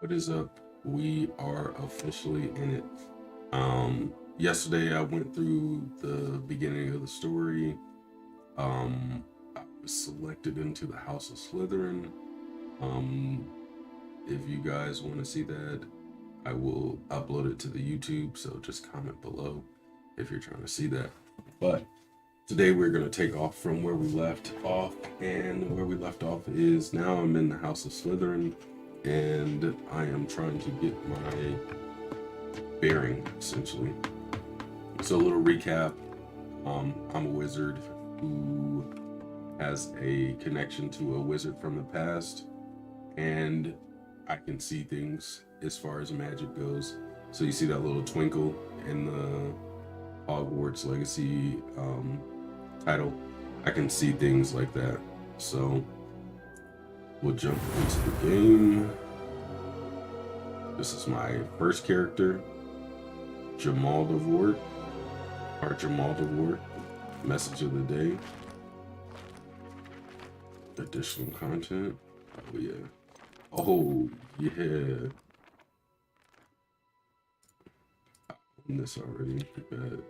What is up? We are officially in it. Yesterday I went through the beginning of the story. I was selected into the House of Slytherin. Um, if you guys want to see that, I will upload it to the YouTube, so just comment below if you're trying to see that. But today we're going to take off from where we left off, and where we left off is now I'm in the House of Slytherin, and I am trying to get my bearing, essentially. So a little recap. I'm a wizard who has a connection to a wizard from the past, and I can see things as far as magic goes. So you see that little twinkle in the Hogwarts Legacy title. I can see things like that. So we'll jump into the game. This is my first character, JAMAL Devort. Message of the day. Additional content. Oh yeah. Oh yeah. I own this already. Bad.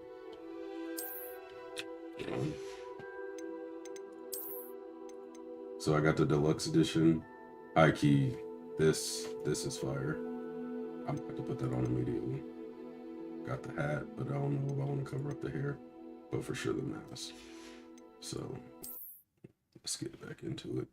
So I got the deluxe edition. High key. This is fire. I'm about to put that on immediately. Got the hat, but I don't know if I want to cover up the hair. But for sure the mask. So let's get back into it.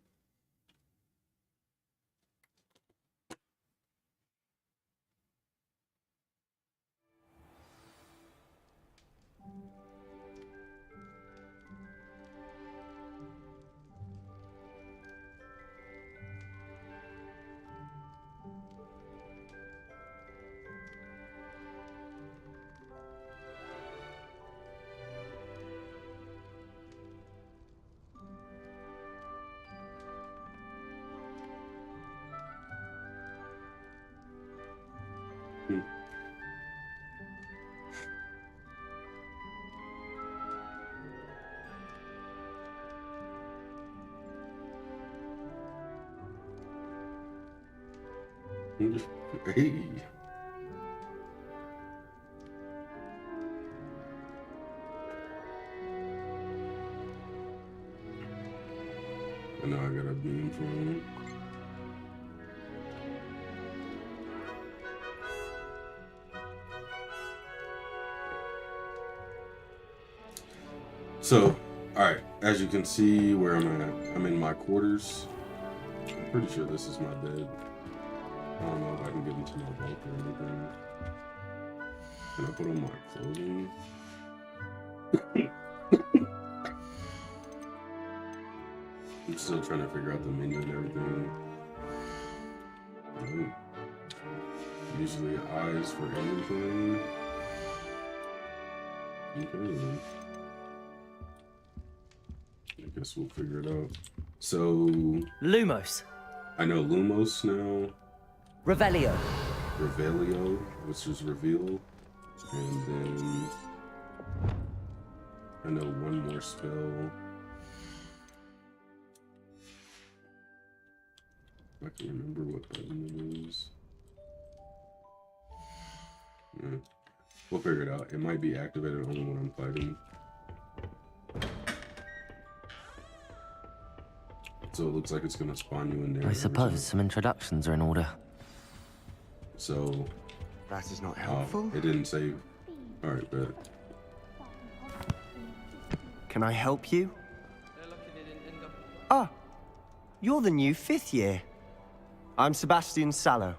Hey. I know I got a beam for him. So, alright, as you can see where I'm at, I'm in my quarters. I'm pretty sure this is my bed. I don't know if I can get into my bunk or anything. Can I put on my clothing? I'm still trying to figure out the menu and everything. Usually eyes for everything. Okay. I guess we'll figure it out. So... Lumos. I know Lumos now. Revelio. Revelio, which is reveal. And then... I know one more spell. I can remember what button it is. Yeah. We'll figure it out. It might be activated only when I'm fighting. So it looks like it's gonna spawn you in there. I suppose some introductions are in order. So... That is not helpful. It didn't save. Alright, bet. Can I help you? Ah, you're the new 5th year. I'm Sebastian Sallow.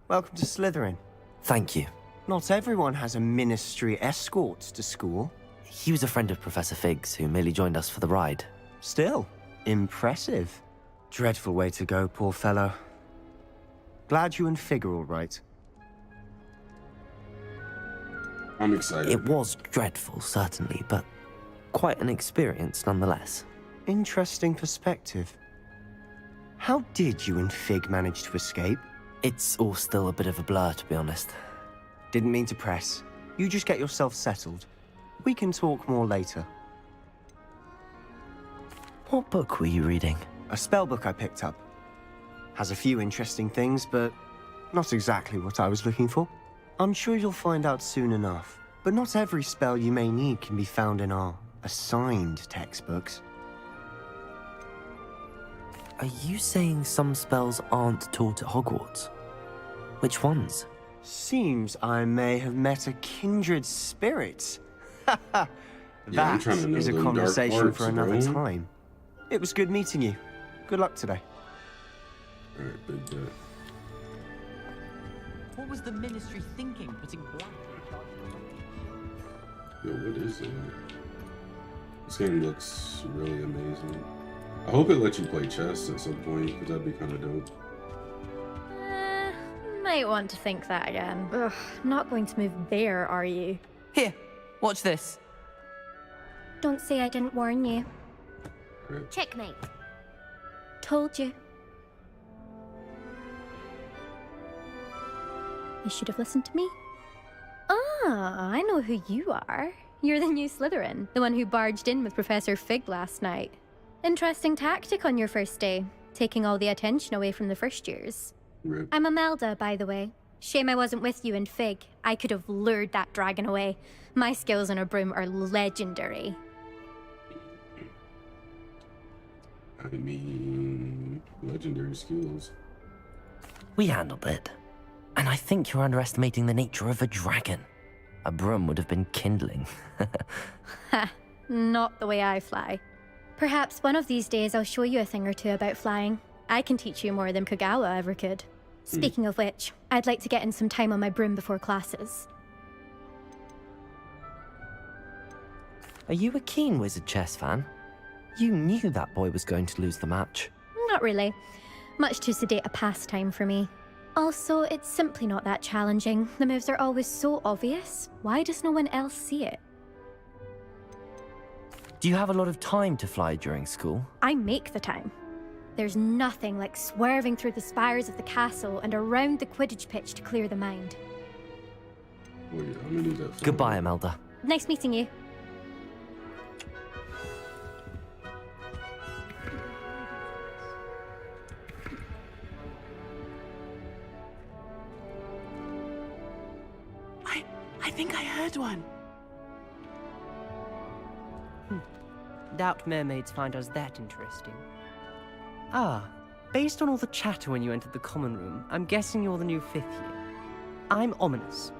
Welcome to Slytherin. Thank you. Not everyone has a ministry escort to school. He was a friend of Professor Fig's who merely joined us for the ride. Still, impressive. Dreadful way to go, poor fellow. Glad you and Fig are all right. I'm excited. It was dreadful, certainly, but quite an experience nonetheless. Interesting perspective. How did you and Fig manage to escape? It's all still a bit of a blur, to be honest. Didn't mean to press. You just get yourself settled. We can talk more later. What book were you reading? A spellbook I picked up. Has a few interesting things, but Not exactly what I was looking for. I'm sure you'll find out soon enough. But not every spell you may need can be found in our assigned textbooks. Are you saying some spells aren't taught at Hogwarts? Which ones? Seems I may have met a kindred spirit. I'm That trying to know is a them dark conversation arts, for another bro. time. It was good meeting you. Good luck today. Alright, big bet. What was the Ministry thinking, putting black in charge of the Yo, what is it? This game looks really amazing. I hope it lets you play chess at some point, because that'd be kind of dope. Might want to think that again. Ugh, not going to move there, are you? Here, watch this. Don't say I didn't warn you. Right. Checkmate. Told you. You should have listened to me. Ah, I know who you are. You're the new Slytherin, the one who barged in with Professor Fig last night. Interesting tactic on your first day, taking all the attention away from the first years. Rip. I'm Imelda, by the way. Shame I wasn't with you in Fig. I could have lured that dragon away. My skills on a broom are legendary. I mean, legendary skills. We handled it. And I think you're underestimating the nature of a dragon. A broom would have been kindling. Ha, not the way I fly. Perhaps one of these days I'll show you a thing or two about flying. I can teach you more than Kagawa ever could. Speaking of which, I'd like to get in some time on my broom before classes. Are you a keen Wizard chess fan? You knew that boy was going to lose the match. Not really. Much too sedate a pastime for me. Also, it's simply not that challenging. The moves are always so obvious. Why does no one else see it? Do you have a lot of time to fly during school? I make the time. There's nothing like swerving through the spires of the castle and around the Quidditch pitch to clear the mind. Wait, I'm gonna do that. for Goodbye, you. Imelda. Nice meeting you. I think I heard one. Doubt mermaids find us that interesting. Ah, based on all the chatter when you entered the common room, I'm guessing you're the new 5th year. I'm Ominous.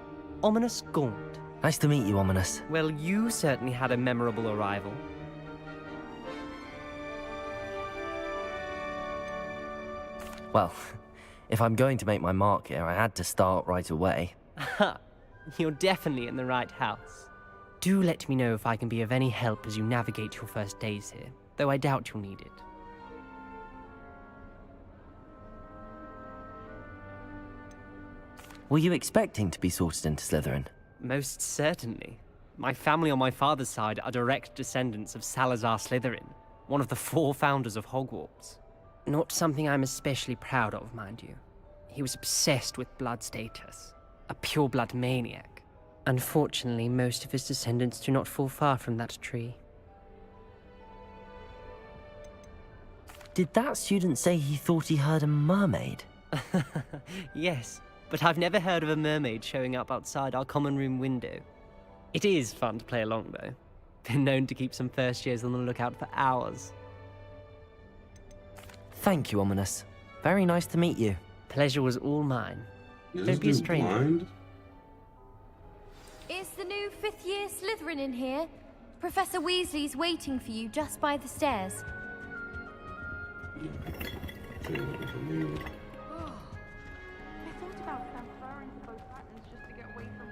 Ominous Gaunt. Nice to meet you, Ominous. Well, you certainly had a memorable arrival. Well, if I'm going to make my mark here, I had to start right away. Ha! You're definitely in the right house. Do let me know if I can be of any help as you navigate your first days here, though I doubt you'll need it. Were you expecting to be sorted into Slytherin? Most certainly. My family on my father's side are direct descendants of Salazar Slytherin, one of the 4 founders of Hogwarts. Not something I'm especially proud of, mind you. He was obsessed with blood status, a pure-blood maniac. Unfortunately, most of his descendants do not fall far from that tree. Did that student say he thought he heard a mermaid? Yes, but I've never heard of a mermaid showing up outside our common room window. It is fun to play along, though. Been known to keep some first years on the lookout for hours. Thank you, Ominous. Very nice to meet you. Pleasure was all mine. Is Don't this be a dude stranger. blind? Is the new 5th year Slytherin in here? Professor Weasley's waiting for you just by the stairs. Can't look at the name. I thought about transferring to both patterns just to get away from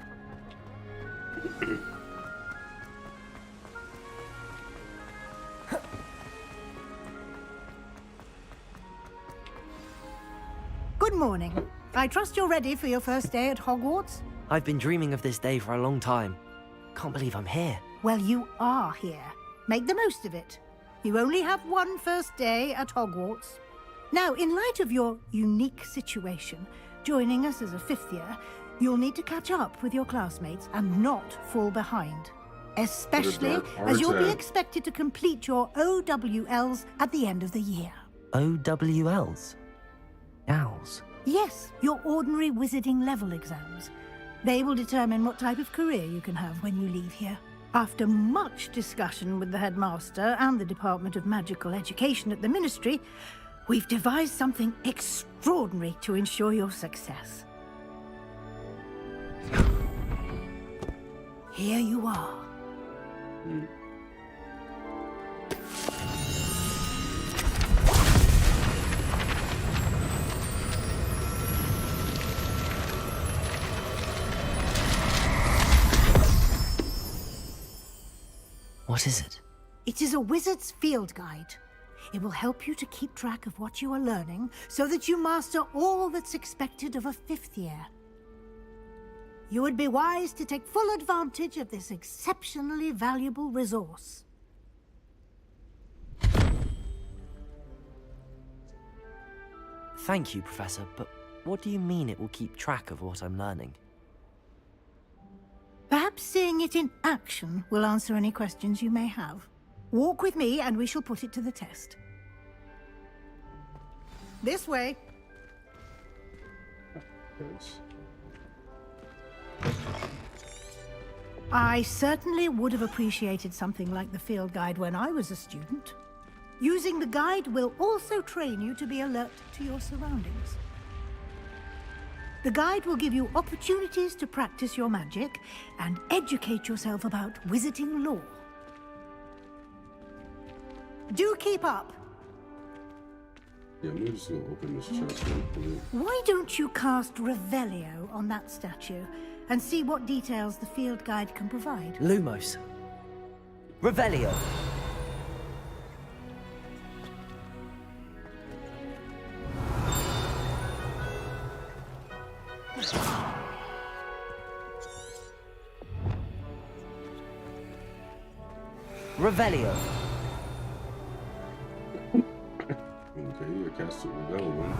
Good morning. I trust you're ready for your first day at Hogwarts? I've been dreaming of this day for a long time. Can't believe I'm here. Well, you are here. Make the most of it. You only have one first day at Hogwarts. Now, in light of your unique situation, joining us as a 5th year, you'll need to catch up with your classmates and not fall behind. Especially dark as you'll be arts at? expected to complete your OWLs at the end of the year. OWLs? Owls. Yes, your ordinary wizarding level exams. They will determine what type of career you can have when you leave here. After much discussion with the headmaster and the Department of Magical Education at the Ministry, we've devised something extraordinary to ensure your success. Here you are. What is it? It is a wizard's field guide. It will help you to keep track of what you are learning so that you master all that's expected of a 5th year. You would be wise to take full advantage of this exceptionally valuable resource. Thank you, Professor, but what do you mean it will keep track of what I'm learning? Perhaps seeing it in action will answer any questions you may have. Walk with me and we shall put it to the test. This way. Yes. I certainly would have appreciated something like the field guide when I was a student. Using the guide will also train you to be alert to your surroundings. The guide will give you opportunities to practice your magic and educate yourself about wizarding lore. Do keep up! Yeah, I'm just gonna open this chest real quick. Why don't you cast Revelio on that statue and see what details the field guide can provide? Lumos. Revelio. Revelio. Okay, I cast it Rebellion.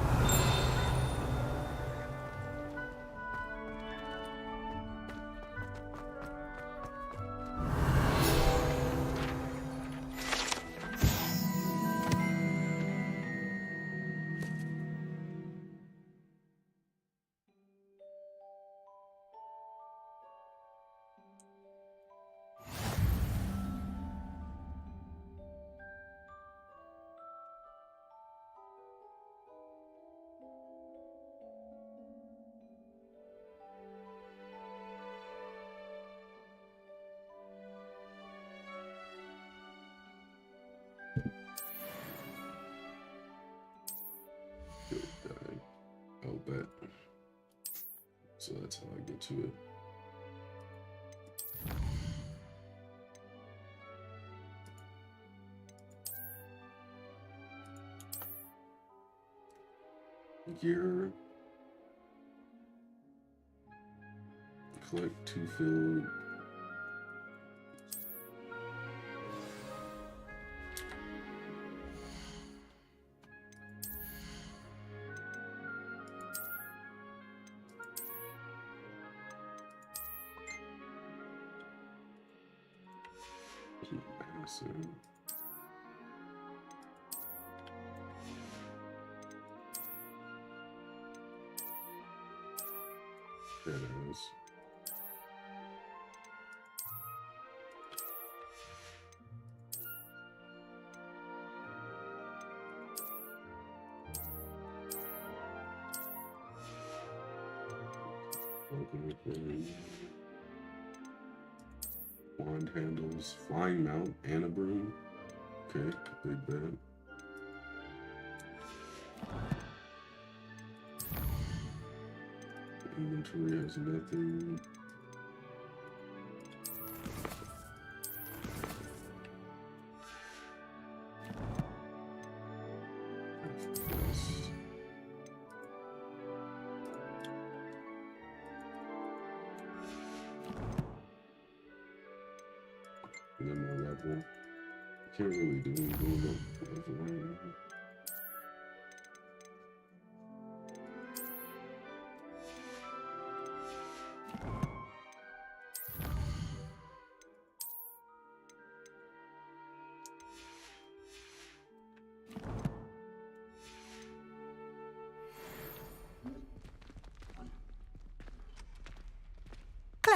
Good guy. I'll bet. So that's how I get to it. Gear. Collect 2 field. Massive. There it is. Open it for wand handles, flying mount, and a broom. Okay, big bad. Inventory has nothing. Yes. And then more level. Can't really do anything about level right now.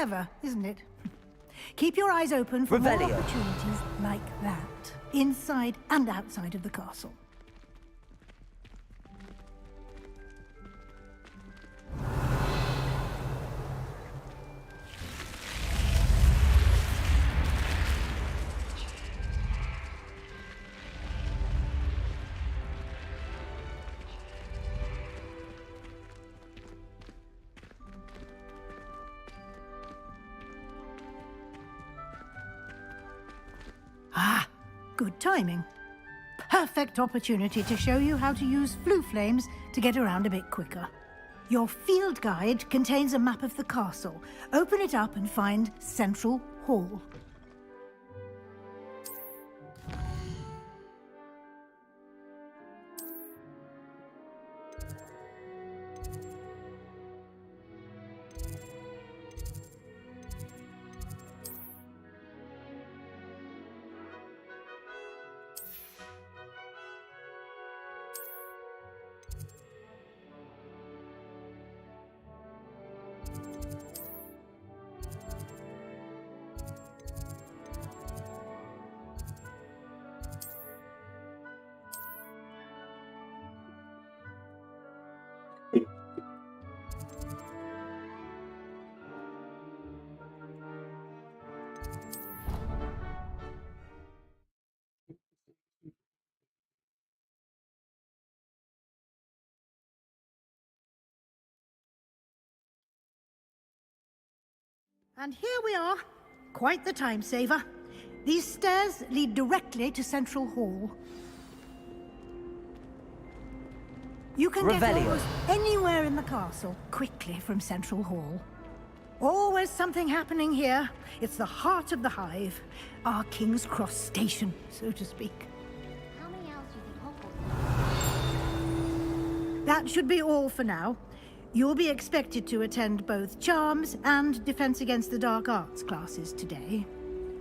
Clever, isn't it? Keep your eyes open for more Revelio. opportunities like that, inside and outside of the castle. Ah, good timing. Perfect opportunity to show you how to use flue flames to get around a bit quicker. Your field guide contains a map of the castle. Open it up and find Central Hall. And here we are. Quite the time saver. These stairs lead directly to Central Hall. You can get Revelio. almost anywhere in the castle quickly from Central Hall. Always something happening here. It's the heart of the hive. Our King's Cross station, so to speak. How many hours do you think Hogwarts? That should be all for now. You'll be expected to attend both Charms and Defense Against the Dark Arts classes today.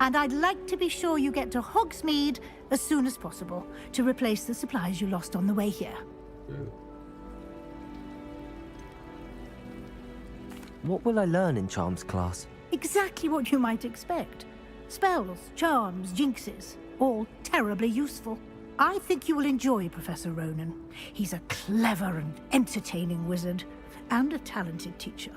And I'd like to be sure you get to Hogsmeade as soon as possible to replace the supplies you lost on the way here. What will I learn in Charms class? Exactly what you might expect. Spells, charms, jinxes, all terribly useful. I think you will enjoy Professor Ronan. He's a clever and entertaining wizard, and a talented teacher.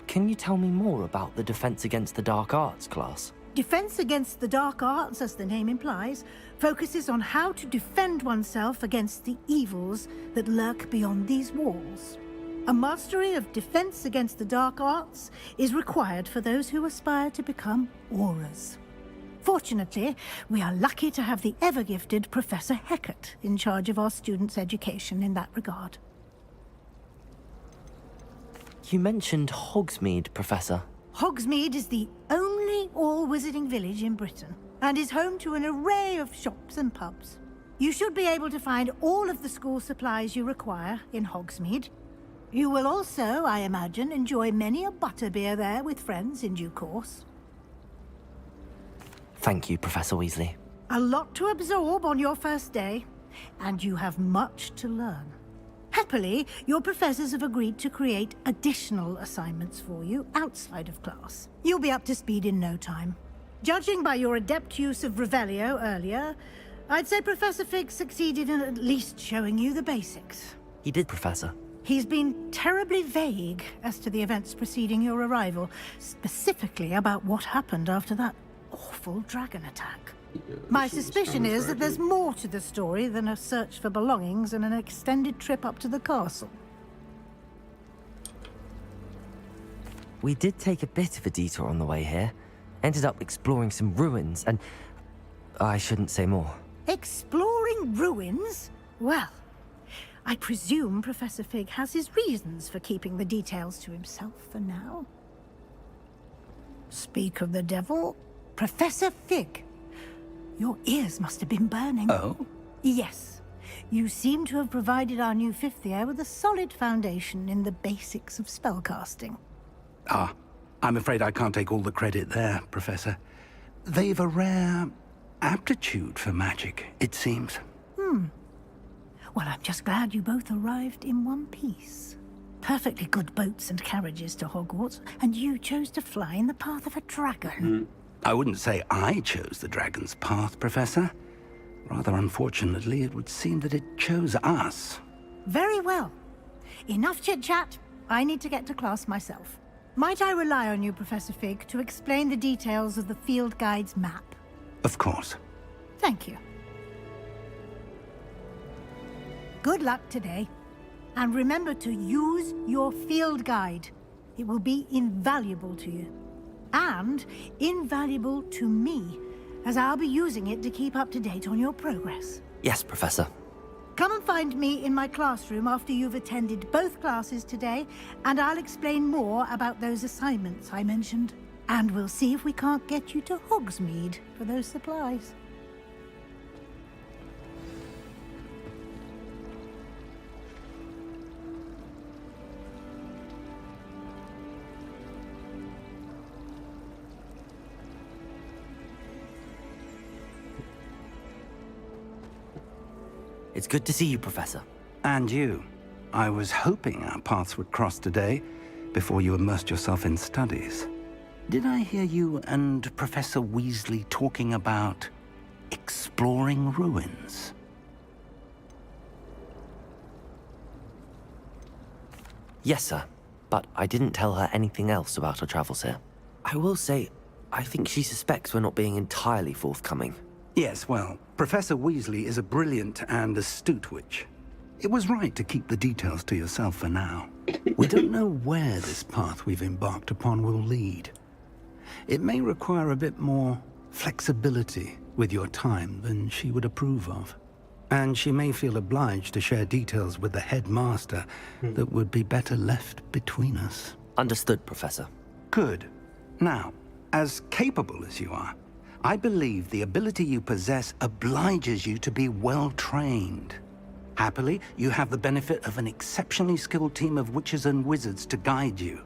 Can you tell me more about the Defense Against the Dark Arts class? Defense Against the Dark Arts, as the name implies, focuses on how to defend oneself against the evils that lurk beyond these walls. A mastery of Defense Against the Dark Arts is required for those who aspire to become Aurors. Fortunately, we are lucky to have the ever-gifted Professor Hecat in charge of our students' education in that regard. You mentioned Hogsmeade, Professor. Hogsmeade is the only all-wizarding village in Britain, and is home to an array of shops and pubs. You should be able to find all of the school supplies you require in Hogsmeade. You will also, I imagine, enjoy many a butterbeer there with friends in due course. Thank you, Professor Weasley. A lot to absorb on your first day, and you have much to learn. Happily, your professors have agreed to create additional assignments for you outside of class. You'll be up to speed in no time. Judging by your adept use of Revelio earlier, I'd say Professor Fig succeeded in at least showing you the basics. He did, Professor. He's been terribly vague as to the events preceding your arrival, specifically about what happened after that awful dragon attack. My suspicion is that there's more to the story than a search for belongings and an extended trip up to the castle. We did take a bit of a detour on the way here. Ended up exploring some ruins and... I shouldn't say more. Exploring ruins? Well, I presume Professor Fig has his reasons for keeping the details to himself for now. Speak of the devil, Professor Fig. Your ears must have been burning. Oh? Yes. You seem to have provided our new fifth year with a solid foundation in the basics of spellcasting. Ah, I'm afraid I can't take all the credit there, Professor. They've a rare aptitude for magic, it seems. Well, I'm just glad you both arrived in one piece. perfectly good boats and carriages to Hogwarts, and you chose to fly in the path of a dragon. I wouldn't say I chose the dragon's path, Professor. Rather unfortunately, it would seem that it chose us. Very well. Enough chit-chat. I need to get to class myself. Might I rely on you, Professor Fig, to explain the details of the field guide's map? Of course. Thank you. Good luck today. And remember to use your field guide. It will be invaluable to you. And invaluable to me, as I'll be using it to keep up to date on your progress. Yes, Professor. Come and find me in my classroom after you've attended both classes today, and I'll explain more about those assignments I mentioned. And we'll see if we can't get you to Hogsmeade for those supplies. It's good to see you, Professor. And you. I was hoping our paths would cross today, before you immersed yourself in studies. Did I hear you and Professor Weasley talking about exploring ruins? Yes, sir. But I didn't tell her anything else about our travels here. I will say, I think she suspects we're not being entirely forthcoming. Yes, well, Professor Weasley is a brilliant and astute witch. It was right to keep the details to yourself for now. We don't know where this path we've embarked upon will lead. It may require a bit more flexibility with your time than she would approve of. And she may feel obliged to share details with the headmaster that would be better left between us. Understood, Professor. Good. Now, as capable as you are, I believe the ability you possess obliges you to be well-trained. Happily, you have the benefit of an exceptionally skilled team of witches and wizards to guide you.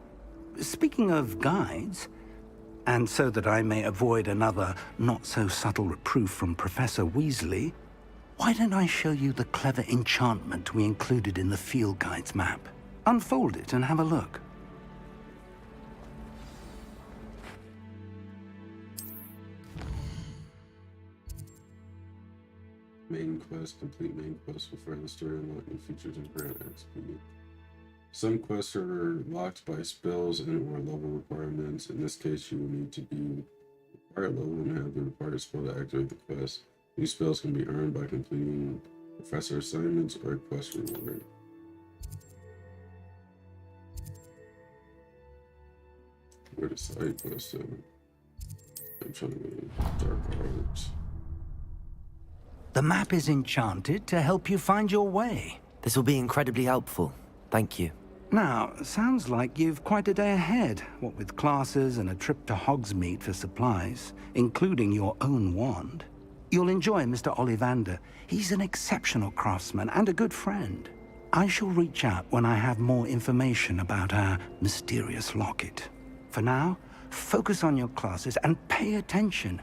Speaking of guides, and so that I may avoid another not-so-subtle reproof from Professor Weasley, why don't I show you the clever enchantment we included in the field guide's map? Unfold it and have a look. Main quest, complete main quest will further story, unlock new features and grant XP. Some quests are locked by spells and or level requirements. In this case, you will need to be required level and have the required spell to activate the quest. These spells can be earned by completing professor assignments or a quest reward. Where the side quest at? I'm trying to get dark arts. The map is enchanted to help you find your way. This will be incredibly helpful. Thank you. Now, sounds like you've quite a day ahead, what with classes and a trip to Hogsmeade for supplies, including your own wand. You'll enjoy Mr. Ollivander. He's an exceptional craftsman and a good friend. I shall reach out when I have more information about our mysterious locket. For now, focus on your classes and pay attention.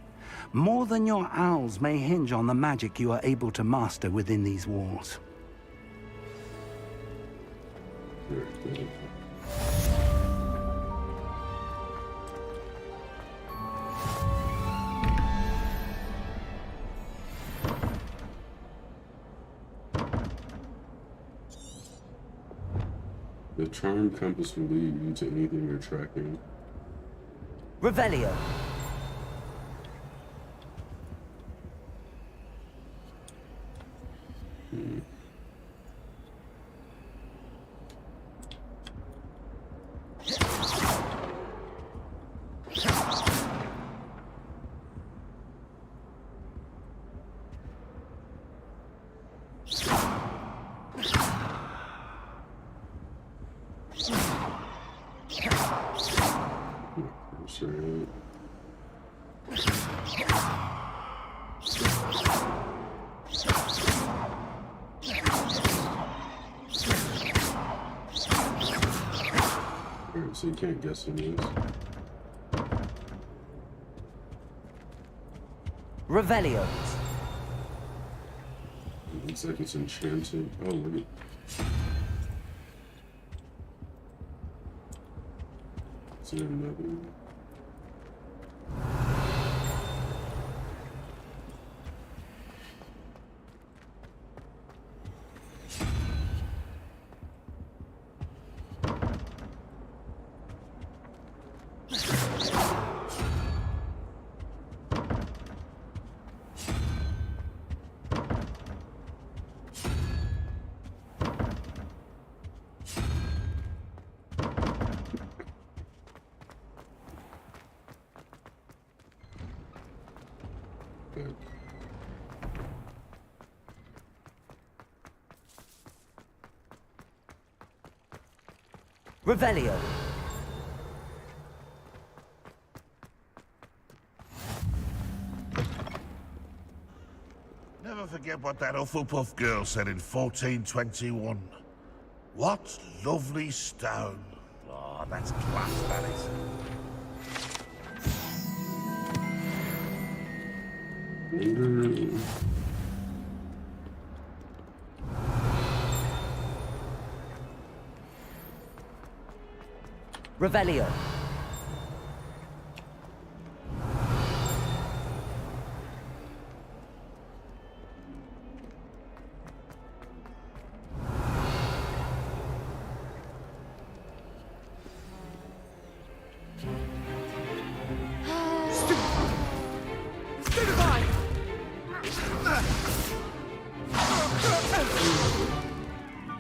More than your owls may hinge on the magic you are able to master within these walls. The charm compass will lead you to anything you're tracking. Revelio. So you can't guess on this. Revelio. It looks like it's enchanted. Oh, look at... It's another. Good. Revelio. Never forget what that Hufflepuff girl said in 1421. What lovely stone. Oh, that's class, that is. Revelio.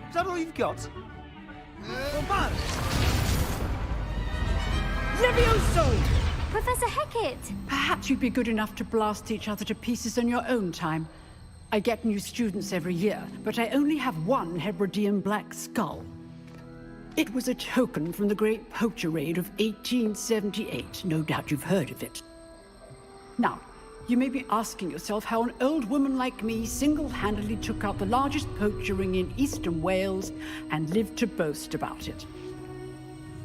Is that all you've got? Levioso! Professor Hecat! Perhaps you'd be good enough to blast each other to pieces in your own time. I get new students every year, but I only have one Hebridean black skull. It was a token from the Great Poacher Raid of 1878. No doubt you've heard of it. Now, you may be asking yourself how an old woman like me single-handedly took out the largest poacher ring in eastern Wales and lived to boast about it.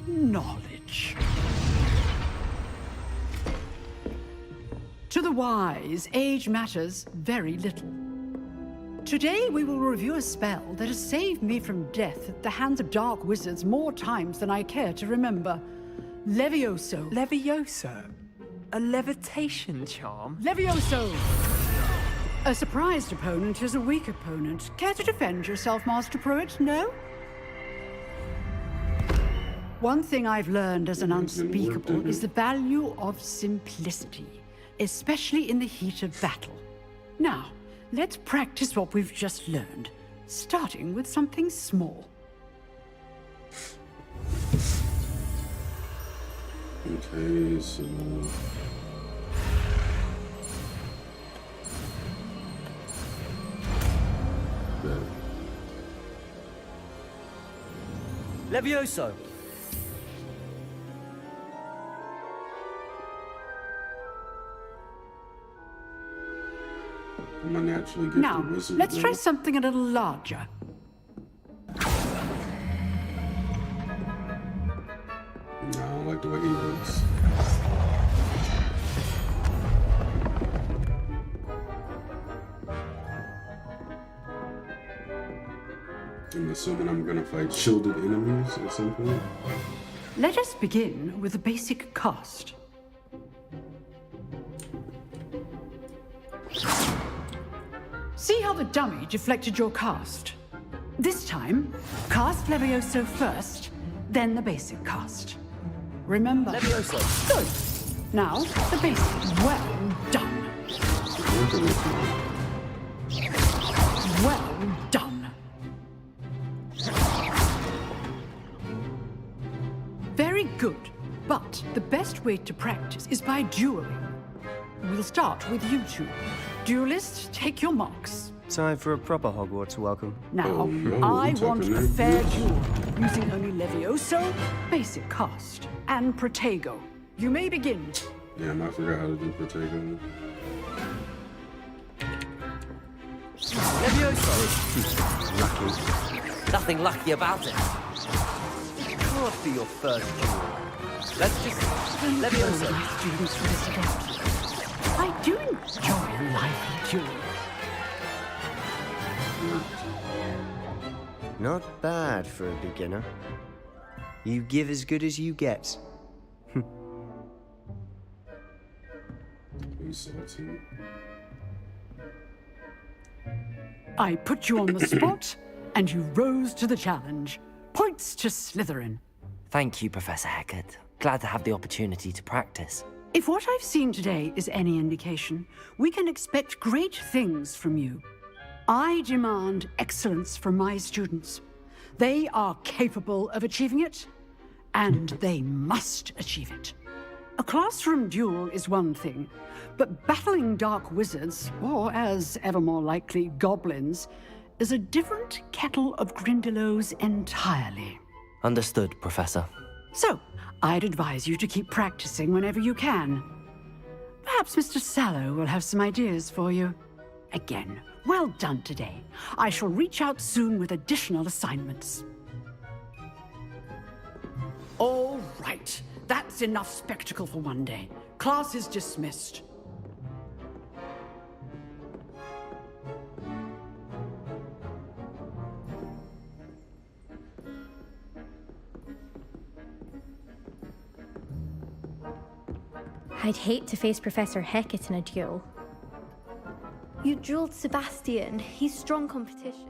Knowledge. To the wise, age matters very little. Today we will review a spell that has saved me from death at the hands of dark wizards more times than I care to remember. Levioso. Levioso? A levitation charm? Levioso! A surprised opponent is a weak opponent. Care to defend yourself, Master Pruitt? No? One thing I've learned as an unspeakable is the value of simplicity, especially in the heat of battle. Now, let's practice what we've just learned, starting with something small. Okay, so that. Levioso. I'm a naturally gifted Now, wizard. let's try now. something a little larger. No, I don't like the way he looks. I'm assuming I'm gonna fight shielded enemies at some point. Let us begin with a basic cast. See how the dummy deflected your cast? This time, cast Levioso first, then the basic cast. Remember? Levioso. Good. Now, the basic. Well done. Well done. Very good. But the best way to practice is by dueling. We'll start with you two. Duelists, take your marks. Time for a proper Hogwarts welcome. Now, Oh, no, I we're want talking a like fair this. duel, using only Levioso, basic cast, and Protego. You may begin. Damn, I forgot how to do Protego. Levioso. Lucky. Nothing lucky about it. It can't be your first duel. Let's just... Levioso. My students visit out. I do enjoy a lively duel. Not bad for a beginner. You give as good as you get. be salty. I put you on the spot, and you rose to the challenge. Points to Slytherin. Thank you, Professor Hecat. Glad to have the opportunity to practice. If what I've seen today is any indication, we can expect great things from you. I demand excellence from my students. They are capable of achieving it, and they must achieve it. A classroom duel is one thing, but battling dark wizards, or as ever more likely, goblins, is a different kettle of Grindylows entirely. Understood, Professor. So, I'd advise you to keep practicing whenever you can. Perhaps Mr. Sallow will have some ideas for you. Again, well done today. I shall reach out soon with additional assignments. All right. That's enough spectacle for one day. Class is dismissed. I'd hate to face Professor Hecat in a duel. You drilled Sebastian. He's strong competition.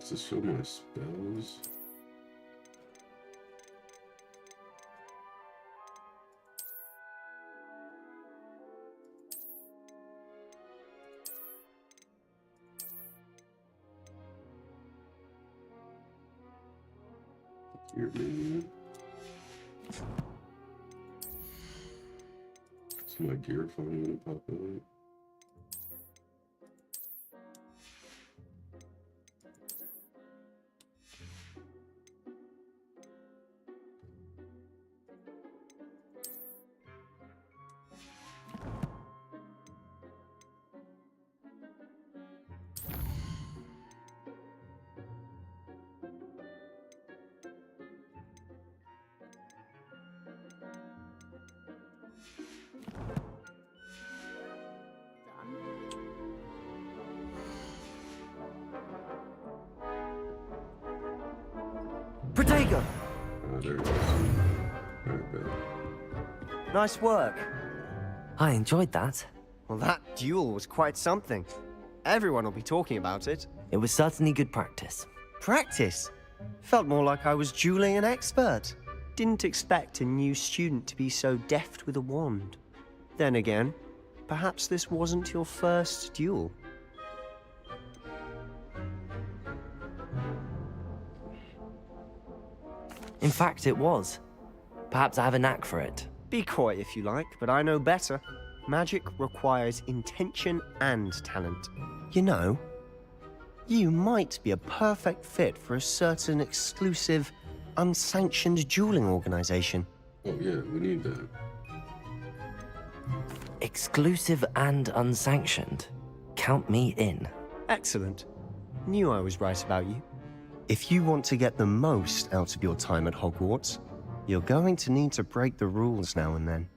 Does this show my spells? Here, maybe. Is my gear phone gonna pop up? Protego! There it is. Alright, bet. Nice work. I enjoyed that. Well, that duel was quite something. Everyone will be talking about it. It was certainly good practice. Practice? Felt more like I was dueling an expert. Didn't expect a new student to be so deft with a wand. Then again, perhaps this wasn't your first duel. In fact, it was. Perhaps I have a knack for it. Be coy if you like, but I know better. Magic requires intention and talent. You know, you might be a perfect fit for a certain exclusive, unsanctioned dueling organization. Oh yeah, we need that. Exclusive and unsanctioned. Count me in. Excellent. Knew I was right about you. If you want to get the most out of your time at Hogwarts, you're going to need to break the rules now and then.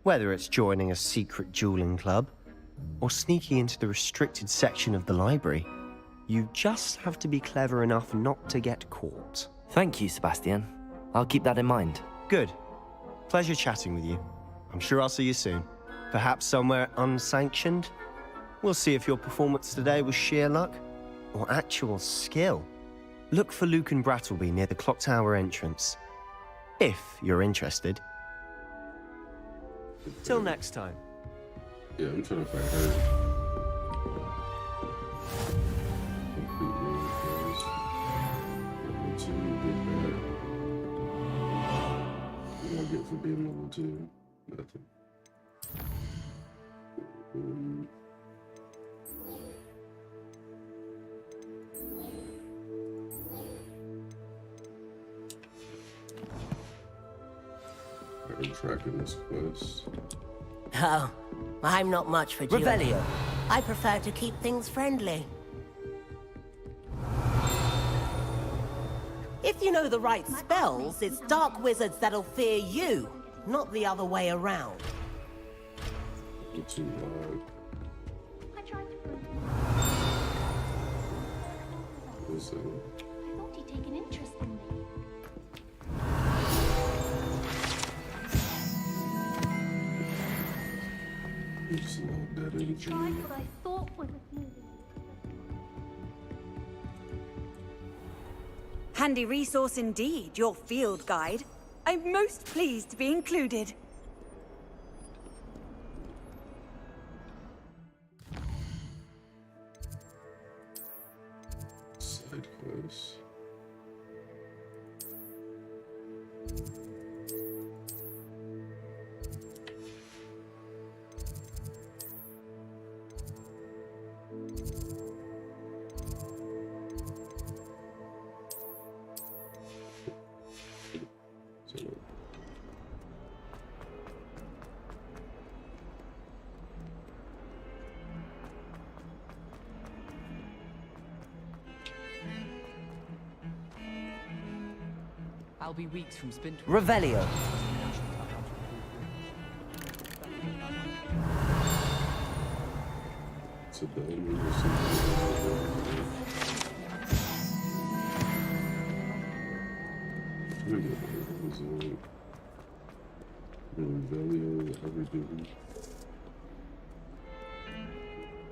Whether it's joining a secret dueling club, or sneaking into the restricted section of the library, you just have to be clever enough not to get caught. Thank you, Sebastian. I'll keep that in mind. Good. Pleasure chatting with you. I'm sure I'll see you soon. Perhaps somewhere unsanctioned? We'll see if your performance today was sheer luck, or actual skill. Look for Luke and Brattleby near the clock tower entrance. If you're interested. Till next time. Yeah, I'm trying to find her. Complete range guys. Level 2, get that. What do I get for being level 2? Nothing. I'm tracking this quest. Oh, I'm not much for dueling. Revelio. I prefer to keep things friendly. If you know the right spells, it's dark wizards that'll fear you, not the other way around. Too loud. I tried to. Listen. take an interest in me. Just load that in. Tried what I thought was a smooth. Handy resource indeed, your field guide. I'm most pleased to be included. Side quest. I'll be weeks from Spint. Revelio. It's a diamond or something. Revelio, everything.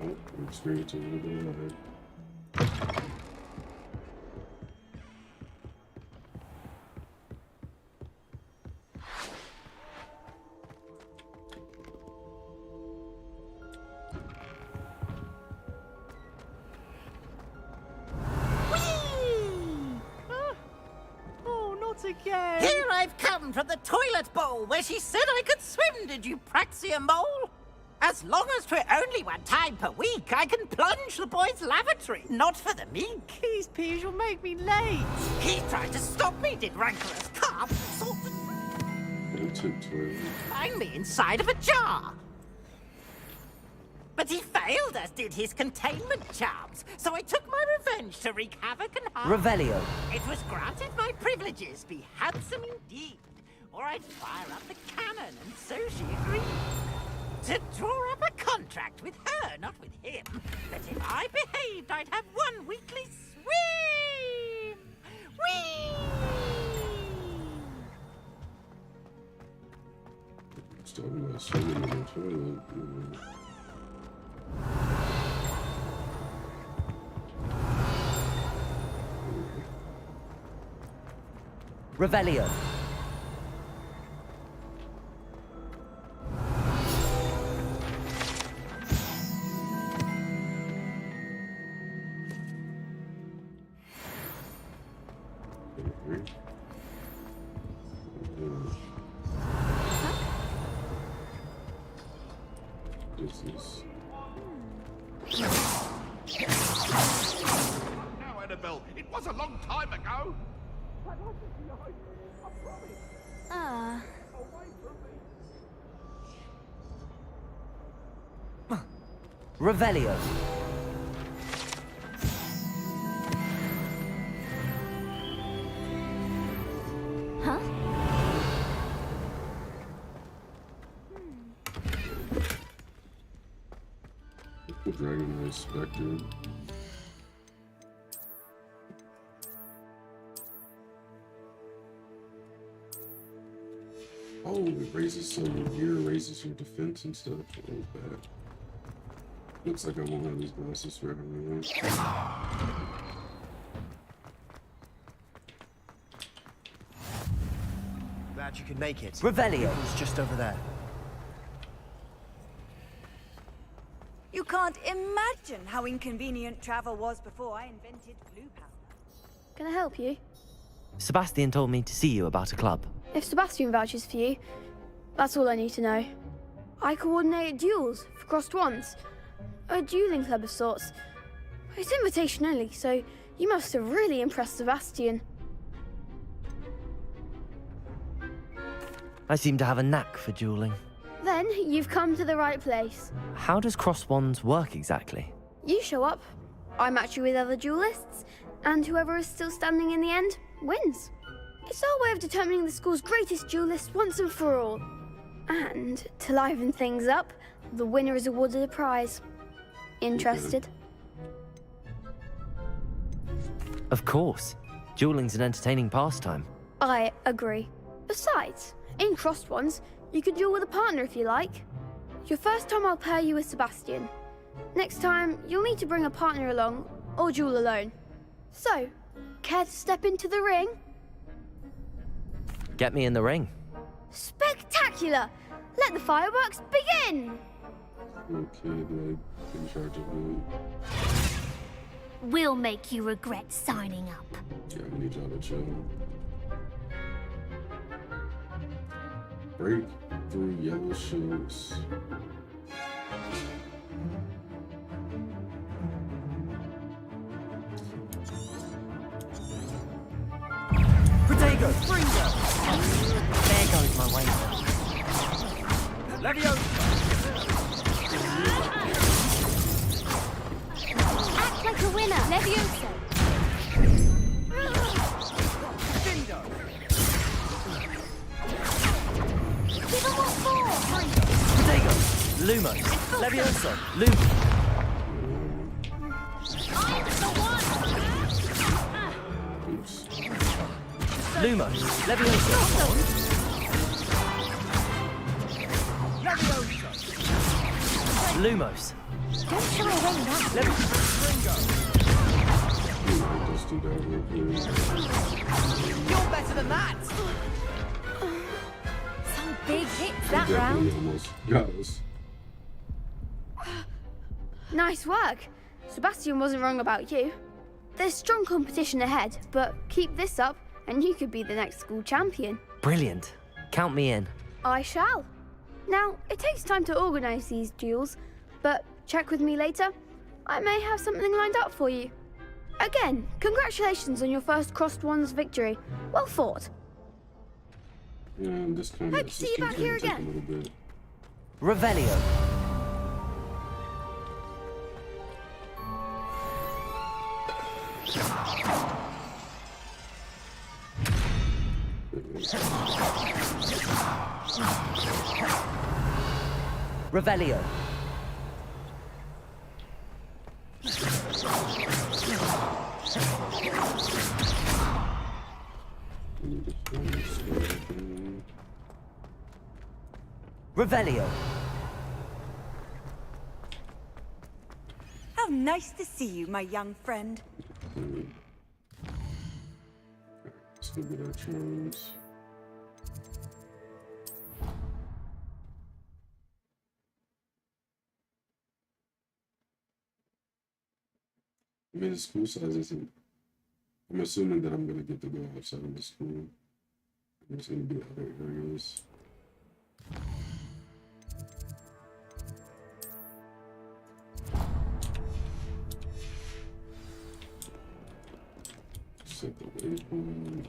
Oh, I'm experiencing a little bit of it. Again. Here I've come from the toilet bowl where she said I could swim, did you praxia mole? As long as 'twere only one time per week, I can plunge the boy's lavatory, not for the meek. These peas will make me late. He tried to stop me, did rancorous carp, sort of find me inside of a jar. But he failed, as did his containment charms, so I took my revenge to wreak havoc and harm. Revelio. It was granted my privileges be handsome indeed, or I'd fire up the cannon, and so she agreed. To draw up a contract with her, not with him, that if I behaved, I'd have one weekly swim! Whee! It's talking about swimming in the toilet. Revelio. Now, Annabelle, it was a long time ago. Revelio. Huh? The Dragon Knight Spectre. Oh, it raises some gear, raises your defense and stuff. Oh, bad. Looks like I won't have these glasses forever. Glad you could make it. Revelio. It's just over there. You can't imagine how inconvenient travel was before I invented blue powder. Can I help you? Sebastian told me to see you about a club. If Sebastian vouches for you, that's all I need to know. I coordinate duels for crossed wands. A dueling club of sorts. It's invitation only, so you must have really impressed Sebastian. I seem to have a knack for dueling. Then you've come to the right place. How does cross wands work exactly? You show up, I match you with other duelists, and whoever is still standing in the end wins. It's our way of determining the school's greatest duelist once and for all. And to liven things up, the winner is awarded a prize. Interested? Of course. Dueling's an entertaining pastime. I agree. Besides, in crossed ones, you could duel with a partner if you like. Your first time I'll pair you with Sebastian. Next time, you'll need to bring a partner along, or duel alone. So, care to step into the ring? Get me in the ring. Spectacular! Let the fireworks begin! Okay, like in charge of the. We'll make you regret signing up. Yeah, I need y'all to chill. Break through yellow shields. Protego! Fringo! There goes my way. Leviosa! Act like a winner, Leviosa. Dindo! Give them what for. Protego! Lumos! Leviosa! Lumos! I'm the one. Oops. Lumos! Leviosa! Leviosa! Lumos! Don't shy away now. Fringo! Just do that real quick. You're better than that! Some big hits that Definitely round. almost got us. Nice work. Sebastian wasn't wrong about you. There's strong competition ahead, but keep this up and you could be the next school champion. Brilliant. Count me in. I shall. Now, it takes time to organise these duels, but check with me later. I may have something lined up for you. Again, congratulations on your first Crossed Ones victory. Well fought. Yeah, and this kind Hope of to see you back here take a again. little bit. Revelio. Revelio. Revelio. How nice to see you, my young friend. Let's go get our charms. I mean, the school size isn't. I'm assuming that I'm gonna get to go outside of the school. There's gonna be other areas. Set the waypoint.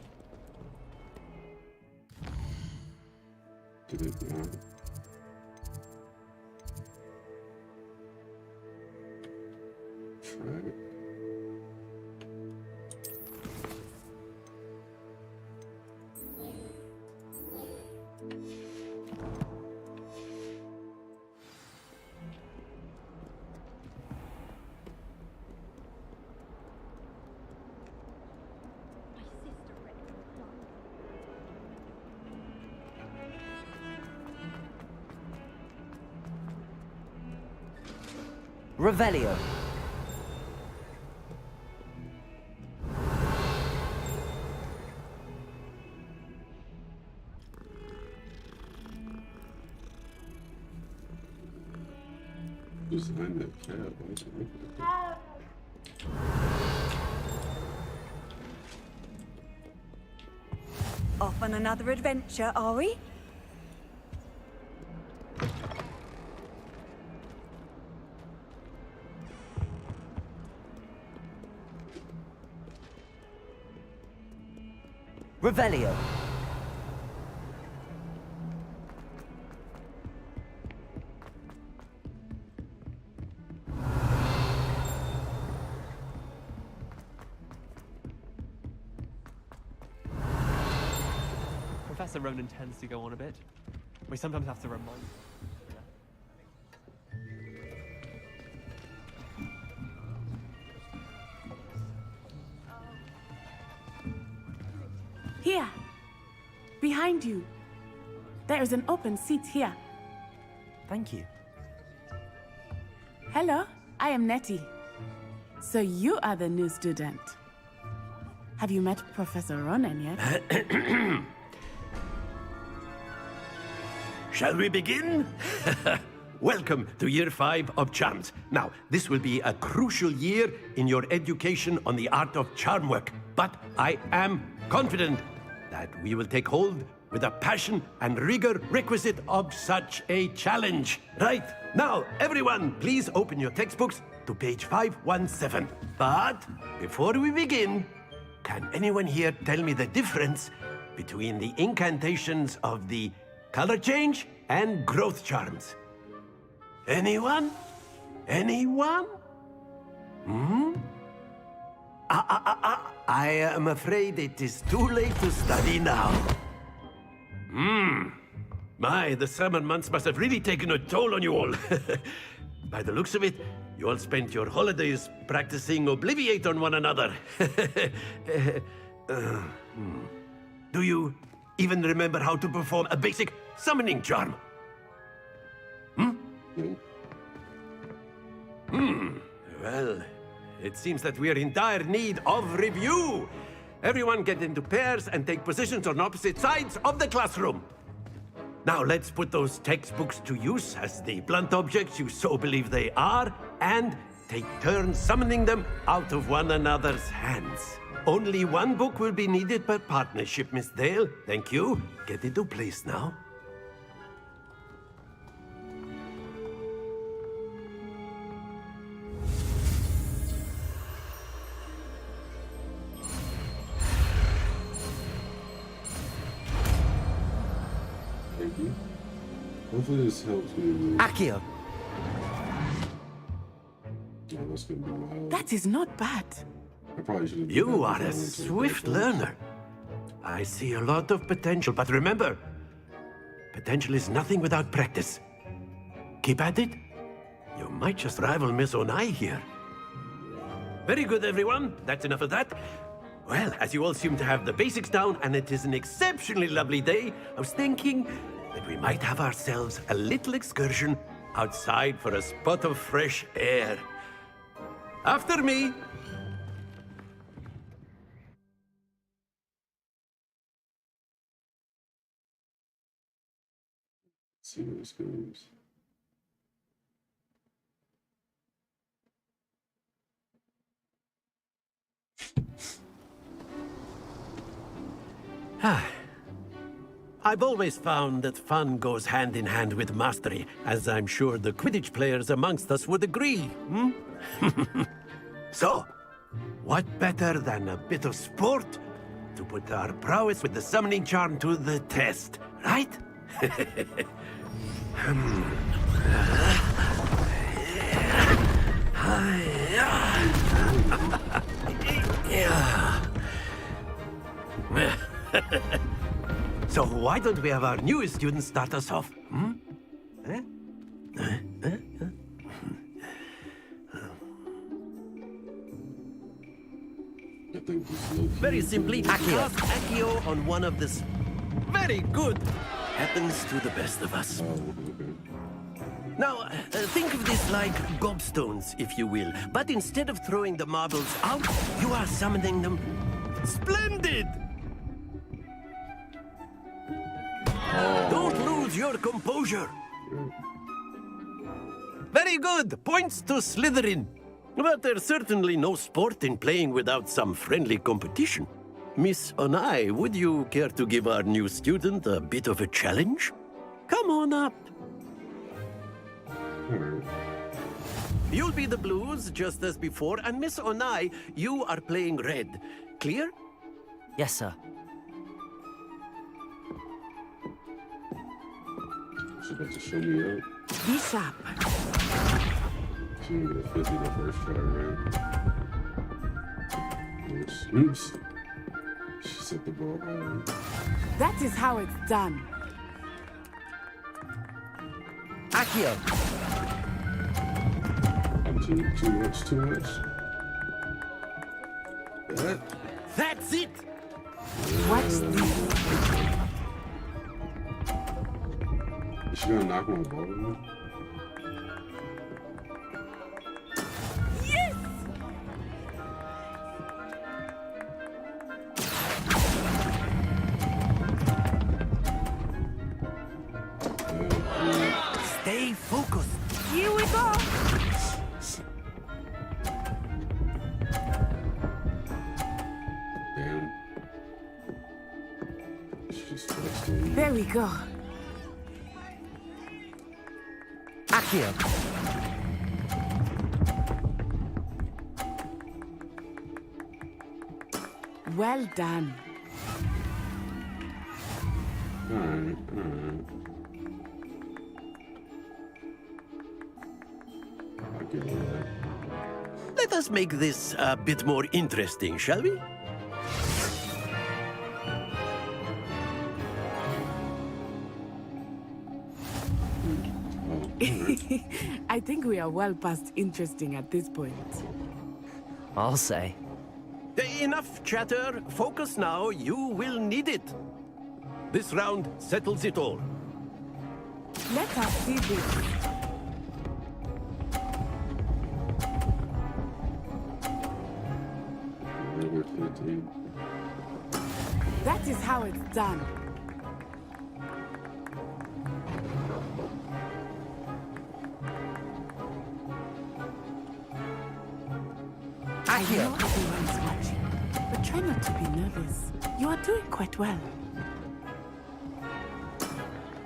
Did it not? Track. Revelio. Design that cab. I was looking at that. Off on another adventure, are we? Revelio. Professor Ronan tends to go on a bit. We sometimes have to remind. Here. Behind you. There is an open seat here. Thank you. Hello, I am Nettie. So you are the new student. Have you met Professor Ronan yet? Shall we begin? Welcome to Year 5 of Charms. Now, this will be a crucial year in your education on the art of charm work. But I am confident that we will take hold with the passion and rigor requisite of such a challenge. Right, now, everyone, please open your textbooks to page 517. But before we begin, can anyone here tell me the difference between the incantations of the color change and growth charms? Anyone? Anyone? I am afraid it is too late to study now. My, the summer months must have really taken a toll on you all. By the looks of it, you all spent your holidays practicing Obliviate on one another. Do you even remember how to perform a basic summoning charm? Well, it seems that we are in dire need of review. Everyone get into pairs and take positions on opposite sides of the classroom. Now let's put those textbooks to use as the blunt objects you so believe they are, and take turns summoning them out of one another's hands. Only one book will be needed per partnership, Miss Dale. Thank you. Get into place now. Thank you. Hopefully this helps me with... Accio! Oh, that's gonna be wild. That is not bad. I probably should have... You are a swift learner. I see a lot of potential, but remember, potential is nothing without practice. Keep at it. You might just rival Miss Onai here. Very good, everyone. That's enough of that. Well, as you all seem to have the basics down, and it is an exceptionally lovely day, I was thinking that we might have ourselves a little excursion outside for a spot of fresh air. After me. Let's see where this goes. I've always found that fun goes hand in hand with mastery, as I'm sure the Quidditch players amongst us would agree. So, what better than a bit of sport to put our prowess with the summoning charm to the test, right? So why don't we have our newest student start us off? Very simply, cast Accio on one of this. Very good. Happens to the best of us. Now, think of this like gobstones, if you will. But instead of throwing the marbles out, you are summoning them. Splendid! Don't lose your composure. Very good. Points to Slytherin. But there's certainly no sport in playing without some friendly competition. Miss Onai, would you care to give our new student a bit of a challenge? Come on up. You'll be the blues, just as before, and Miss Onai, you are playing red. Clear? Yes, sir. She's about to show me out. Be sharp. She's gonna get a 50 the first try, right? Oops. She set the ball high. That is how it's done. Accio! Too much. That's it! Watch this. Is she gonna knock my ball in? Yes! Stay focused. Here we go. Damn. She's testing. There we go. Accio. Well done. Alright. I'll give her that. Let us make this a bit more interesting, shall we? I think we are well past interesting at this point. I'll say. Enough chatter. Focus now. You will need it. This round settles it all. Let us see this. That is how it's done. I know everyone's watching, but try not to be nervous. You are doing quite well.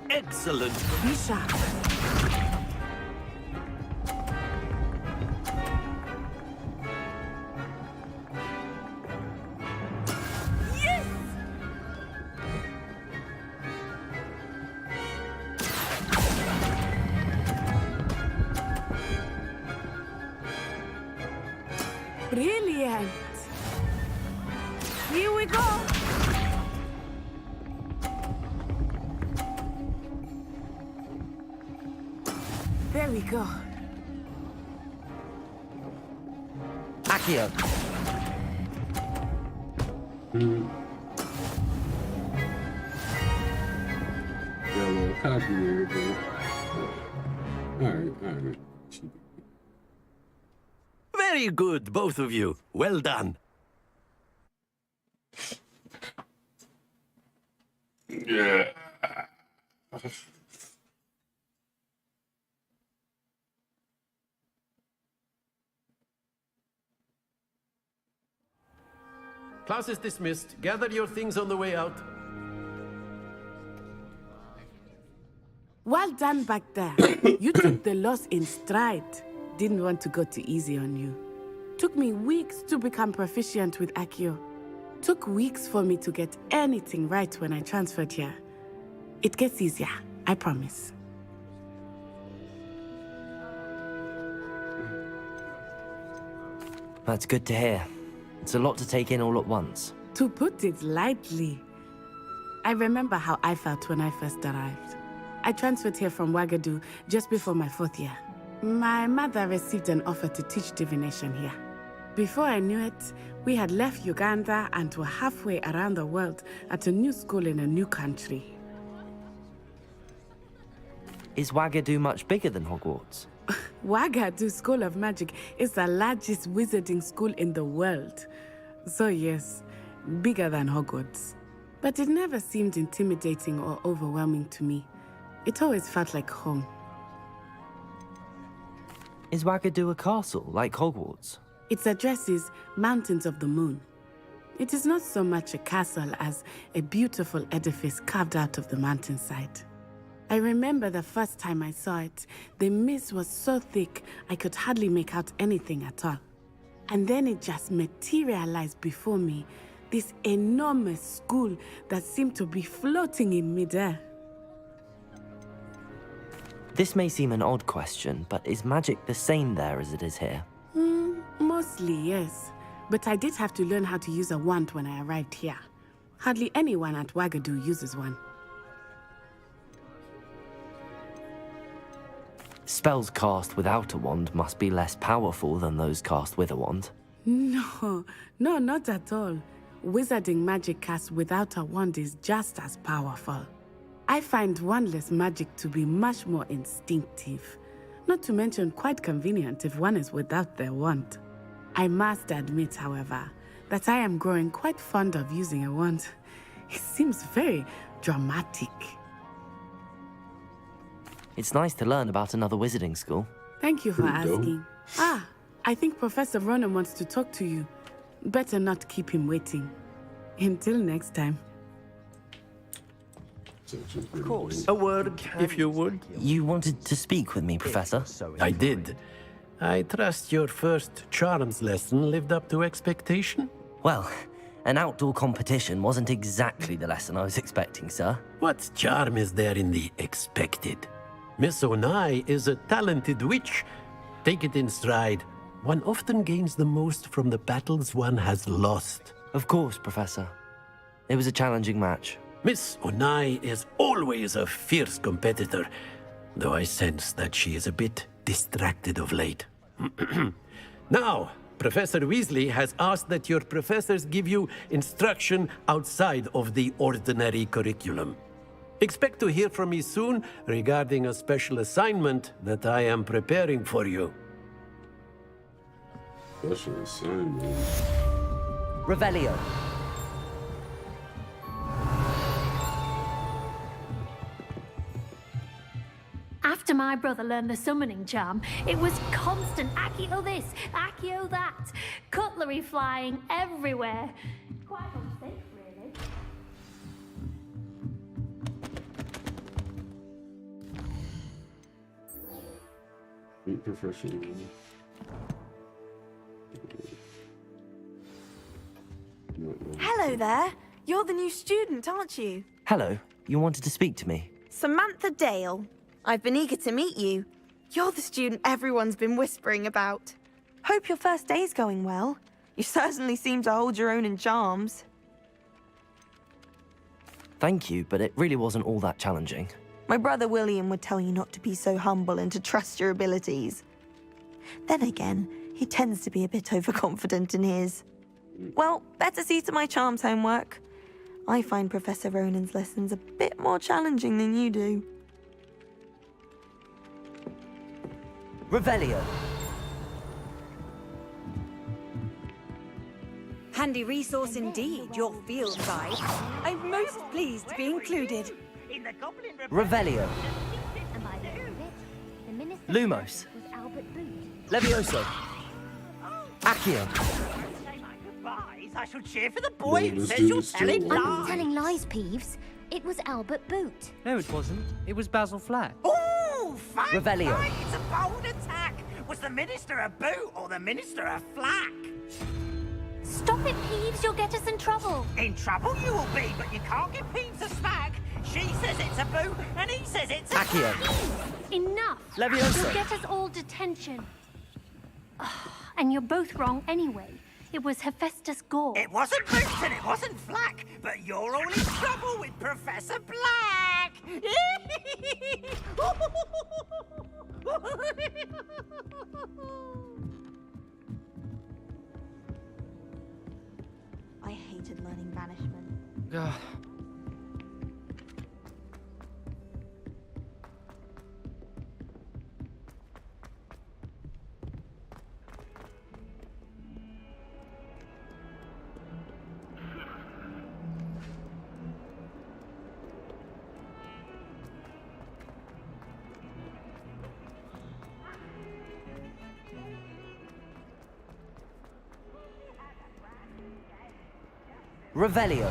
Excellent. Be sharp. Yes! Brilliant. Here we go. There we go. Accio. Yeah, a little cocky there, but alright. Very good, both of you. Well done. Yeah. Class is dismissed. Gather your things on the way out. Well done back there. You took the loss in stride. Didn't want to go too easy on you. Took me weeks to become proficient with Accio. Took weeks for me to get anything right when I transferred here. It gets easier, I promise. That's good to hear. It's a lot to take in all at once. To put it lightly, I remember how I felt when I first arrived. I transferred here from Ouagadougou just before my 4th year. My mother received an offer to teach divination here. Before I knew it, we had left Uganda and were halfway around the world at a new school in a new country. Is Ouagadougou much bigger than Hogwarts? Ouagadougou School of Magic is the largest wizarding school in the world. So yes, bigger than Hogwarts. But it never seemed intimidating or overwhelming to me. It always felt like home. Is Ouagadougou a castle, like Hogwarts? Its address is Mountains of the Moon. It is not so much a castle as a beautiful edifice carved out of the mountainside. I remember the first time I saw it, the mist was so thick I could hardly make out anything at all. And then it just materialized before me, this enormous school that seemed to be floating in midair. This may seem an odd question, but is magic the same there as it is here? Mostly, yes. But I did have to learn how to use a wand when I arrived here. Hardly anyone at Ouagadougou uses one. Spells cast without a wand must be less powerful than those cast with a wand. No, not at all. wizarding magic cast without a wand is just as powerful. I find wandless magic to be much more instinctive, not to mention quite convenient if one is without their wand. I must admit, however, that I am growing quite fond of using a wand. It seems very dramatic. It's nice to learn about another wizarding school. Thank you for Pretty dope. asking. I think Professor Ronan wants to talk to you. Better not keep him waiting. Until next time. Of course. A word, if you would. You wanted to speak with me, Professor? I did. I trust your first charms lesson lived up to expectation? Well, an outdoor competition wasn't exactly the lesson I was expecting, sir. What charm is there in the expected? Miss Onai is a talented witch. Take it in stride. One often gains the most from the battles one has lost. Of course, Professor. It was a challenging match. Miss Onai is always a fierce competitor, though I sense that she is a bit distracted of late. Now, Professor Weasley has asked that your professors give you instruction outside of the ordinary curriculum. Expect to hear from me soon regarding a special assignment that I am preparing for you. Special assignment. Revelio. After my brother learned the summoning charm, it was constant Accio this, Accio that, cutlery flying everywhere. Quite unsafe, really. Meet professional. Hello there. You're the new student, aren't you? Hello, you wanted to speak to me? Samantha Dale. I've been eager to meet you. You're the student everyone's been whispering about. Hope your first day's going well. You certainly seem to hold your own in charms. Thank you, but it really wasn't all that challenging. My brother William would tell you not to be so humble and to trust your abilities. Then again, he tends to be a bit overconfident in his. Well, better see to my charms homework. I find Professor Ronan's lessons a bit more challenging than you do. Revelio. Handy resource indeed, your field guide. I'm most pleased to be included. Revelio. Lumos. Levioso. Accio. I shall cheer for the boy who says you're telling I'm lies. not telling lies, Peeves. It was Albert Boot. No, it wasn't. It was Basil Flack. Oh, fine, Revelio. fine. It's a bold attack. Was the minister a boot or the minister a flack? Stop it, Peeves. You'll get us in trouble. In trouble you will be, but you can't give Peeves a smack. She says it's a boot, and he says it's a Accio. flack. Enough. Levioso. You'll get us all detention. And you're both wrong anyway. It was Hephaestus Gore. It wasn't boot and it wasn't flack, but you're all in trouble with Professor Black. I hated learning banishment. God. Revelio.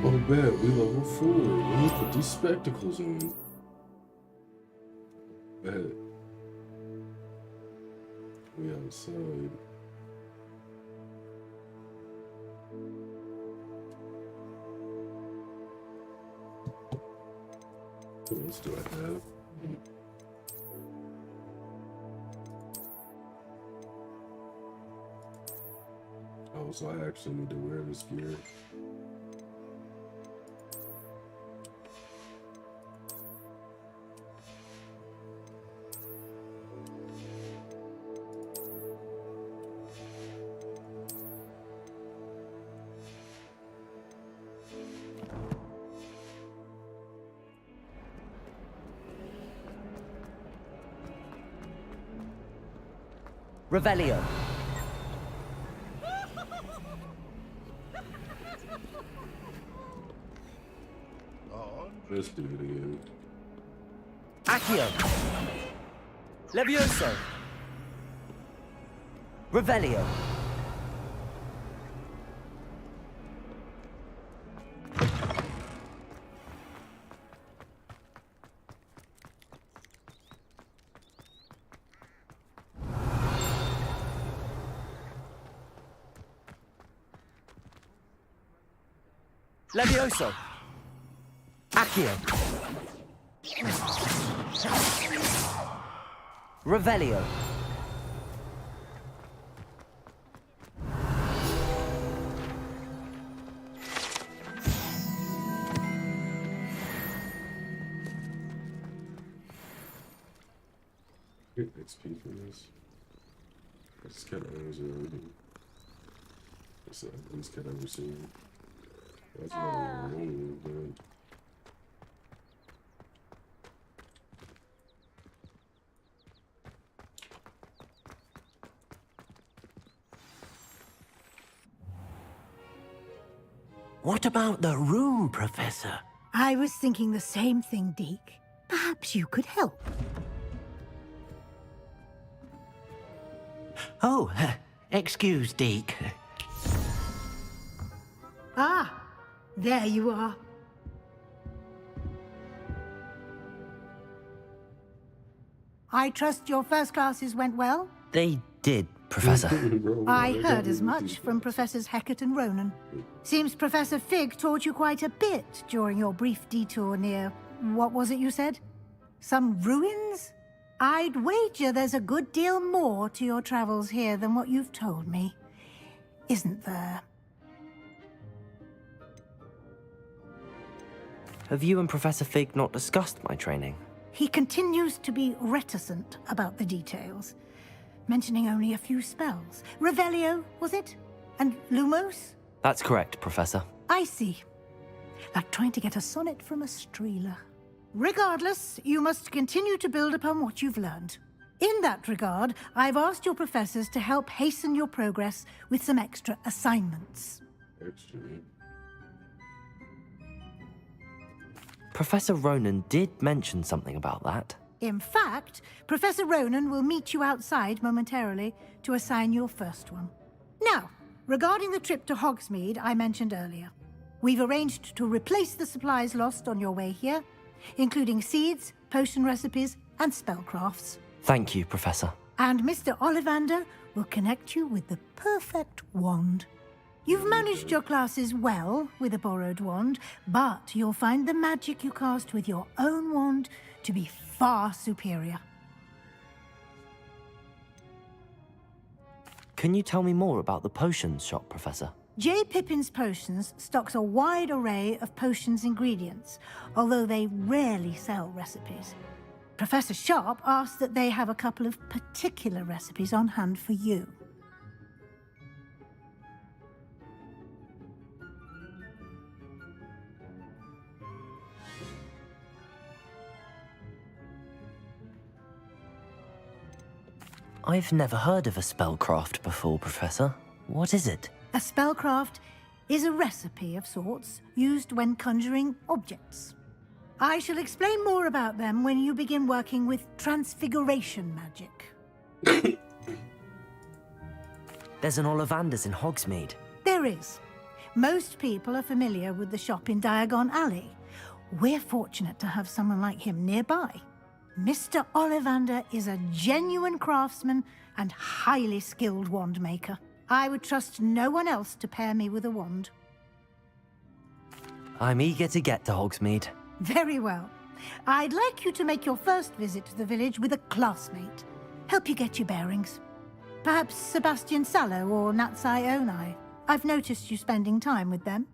Oh, bet we level 4. Let me put these spectacles on. Bet. We outside. What else do I have? Oh, so I actually need to wear this gear. Revelio. Let's do it again. Accio. Levioso. Revelio. Levioso. Accio. Revelio. Get XP from this. This cat owns it. What's that? This cat ever seen? That's not really good. What about the room, Professor? I was thinking the same thing, Deke. Perhaps you could help. Oh, excuse, Deke. Ah, there you are. I trust your first classes went well? They did, Professor. I heard as much from Professors Hecat and Ronan. Seems Professor Fig taught you quite a bit during your brief detour near... what was it you said? Some ruins? I'd wager there's a good deal more to your travels here than what you've told me. Isn't there? Have you and Professor Fig not discussed my training? He continues to be reticent about the details, mentioning only a few spells. Revelio, was it? And Lumos? That's correct, Professor. I see. Like trying to get a sonnet from a streeler. Regardless, you must continue to build upon what you've learned. In that regard, I've asked your professors to help hasten your progress with some extra assignments. Extra? Professor Ronan did mention something about that. In fact, Professor Ronan will meet you outside momentarily to assign your first one. Now, regarding the trip to Hogsmeade I mentioned earlier, we've arranged to replace the supplies lost on your way here, including seeds, potion recipes, and spellcrafts. Thank you, Professor. And Mr. Ollivander will connect you with the perfect wand. You've managed your classes well with a borrowed wand, but you'll find the magic you cast with your own wand to be far superior. Can you tell me more about the potions shop, Professor? J. Pippin's Potions stocks a wide array of potions ingredients, although they rarely sell recipes. Professor Sharp asked that they have a couple of particular recipes on hand for you. I've never heard of a spellcraft before, Professor. What is it? A spellcraft is a recipe of sorts used when conjuring objects. I shall explain more about them when you begin working with transfiguration magic. There's an Ollivander's in Hogsmeade. There is. Most people are familiar with the shop in Diagon Alley. We're fortunate to have someone like him nearby. Mr. Ollivander is a genuine craftsman and highly skilled wand maker. I would trust no one else to pair me with a wand. I'm eager to get to Hogsmeade. Very well. I'd like you to make your first visit to the village with a classmate. Help you get your bearings. Perhaps Sebastian Sallow or Natsai Onai. I've noticed you spending time with them.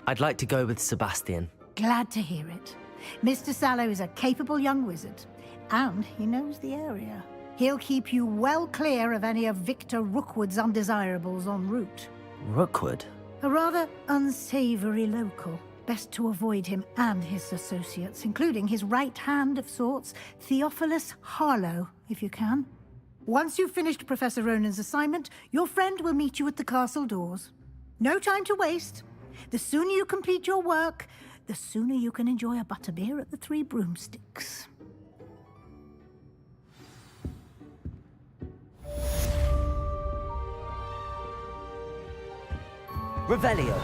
I'd like to go with Sebastian. Glad to hear it. Mr. Sallow is a capable young wizard, and he knows the area. He'll keep you well clear of any of Victor Rookwood's undesirables en route. Rookwood? A rather unsavory local. Best to avoid him and his associates, including his right hand of sorts, Theophilus Harlow, if you can. Once you've finished Professor Ronan's assignment, your friend will meet you at the castle doors. No time to waste. The sooner you complete your work, the sooner you can enjoy a butterbeer at the Three Broomsticks. Revelio.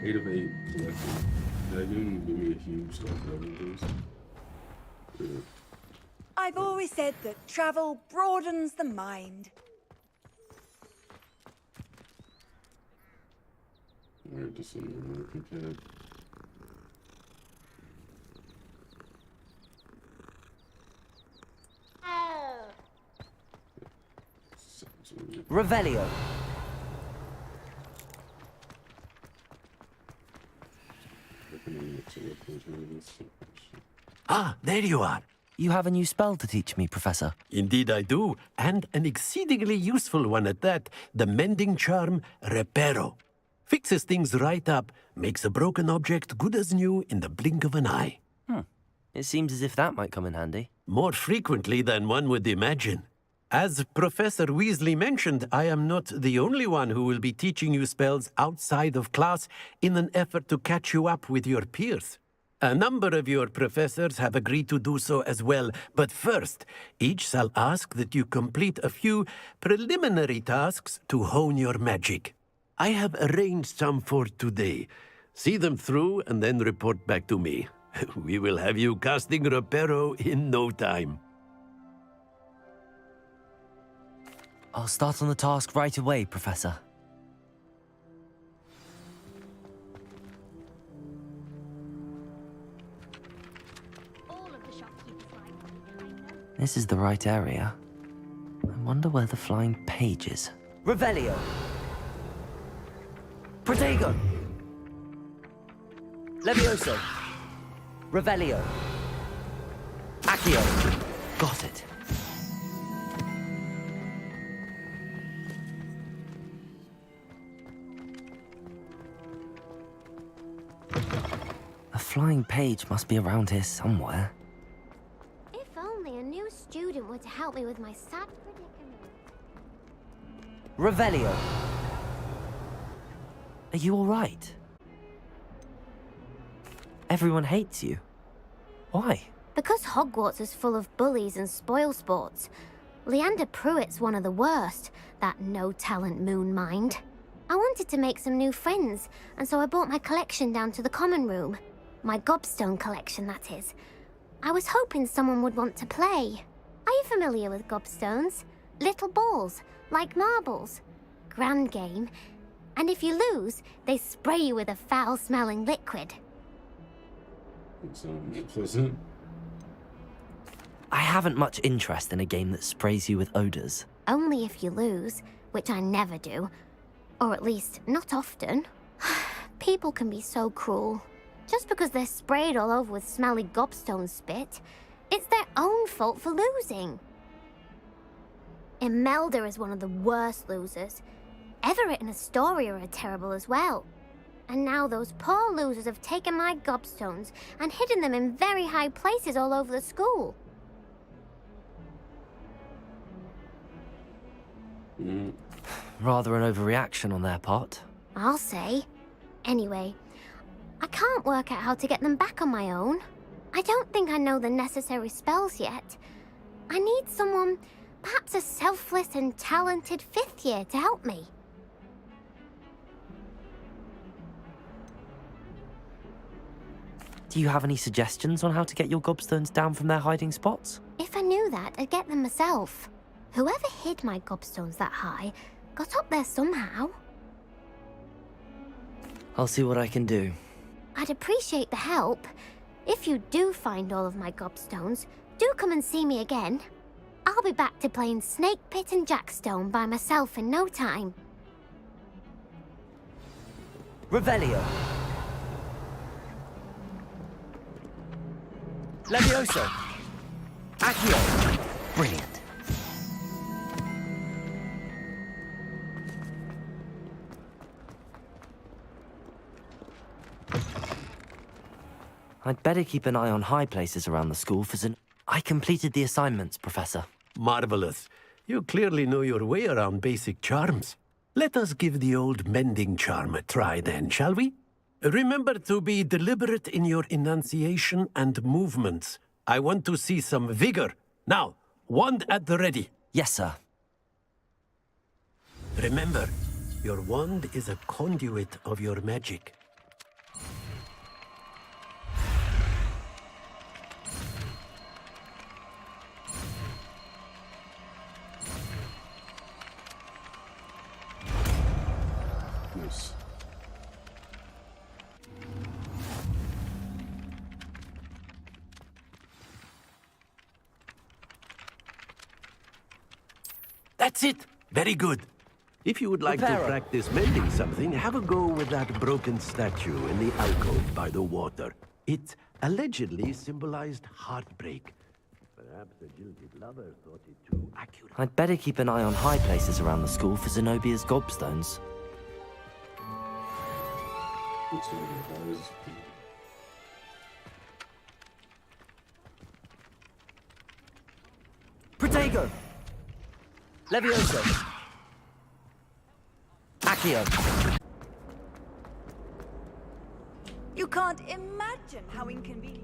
8 of 8 collected. That didn't give me a huge like level boost. Yeah. I've always said that travel broadens the mind. Alright, just an American cat. Revelio. Ah, there you are. You have a new spell to teach me, Professor. Indeed I do, and an exceedingly useful one at that, the mending charm Reparo. Fixes things right up, makes a broken object good as new in the blink of an eye. It seems as if that might come in handy. More frequently than one would imagine. As Professor Weasley mentioned, I am not the only one who will be teaching you spells outside of class in an effort to catch you up with your peers. A number of your professors have agreed to do so as well, but first, each shall ask that you complete a few preliminary tasks to hone your magic. I have arranged some for today. See them through and then report back to me. We will have you casting Reparo in no time. I'll start on the task right away, Professor. This is the right area. I wonder where the flying page is. Revelio! Protego! Levioso! Revelio! Accio! Got it. A flying page must be around here somewhere. If only a new student were to help me with my sad predicament. Revelio! Are you all right? Everyone hates you. Why? Because Hogwarts is full of bullies and spoilsports. Leander Pruitt's one of the worst, that no-talent moon mind. I wanted to make some new friends, and so I brought my collection down to the common room. My gobstone collection, that is. I was hoping someone would want to play. Are you familiar with gobstones? Little balls, like marbles. Grand game. And if you lose, they spray you with a foul-smelling liquid. Pleasant. I haven't much interest in a game that sprays you with odors. Only if you lose, which I never do. Or at least, not often. People can be so cruel. Just because they're sprayed all over with smelly gobstone spit, it's their own fault for losing. Imelda is one of the worst losers. Everett and Astoria are terrible as well. And now those poor losers have taken my gobstones and hidden them in very high places all over the school. Rather an overreaction on their part. I'll say. Anyway, I can't work out how to get them back on my own. I don't think I know the necessary spells yet. I need someone, perhaps a selfless and talented 5th year to help me. Do you have any suggestions on how to get your gobstones down from their hiding spots? If I knew that, I'd get them myself. Whoever hid my gobstones that high got up there somehow. I'll see what I can do. I'd appreciate the help. If you do find all of my gobstones, do come and see me again. I'll be back to playing Snake Pit and Jackstone by myself in no time. Revelio. Levioso. Accio. Brilliant. I'd better keep an eye on high places around the school for I completed the assignments, Professor. Marvelous. You clearly know your way around basic charms. Let us give the old mending charm a try then, shall we? Remember to be deliberate in your enunciation and movements. I want to see some vigor. Now, wand at the ready. Yes, sir. Remember, your wand is a conduit of your magic. Nice. That's it! Very good. If you would like to practice mending something, have a go with that broken statue in the alcove by the water. It allegedly symbolized heartbreak. Perhaps a jilted lover thought it too accurate. I'd better keep an eye on high places around the school for Zenobia's gobstones. Protego! Levioso! Accio! You can't imagine how inconvenient.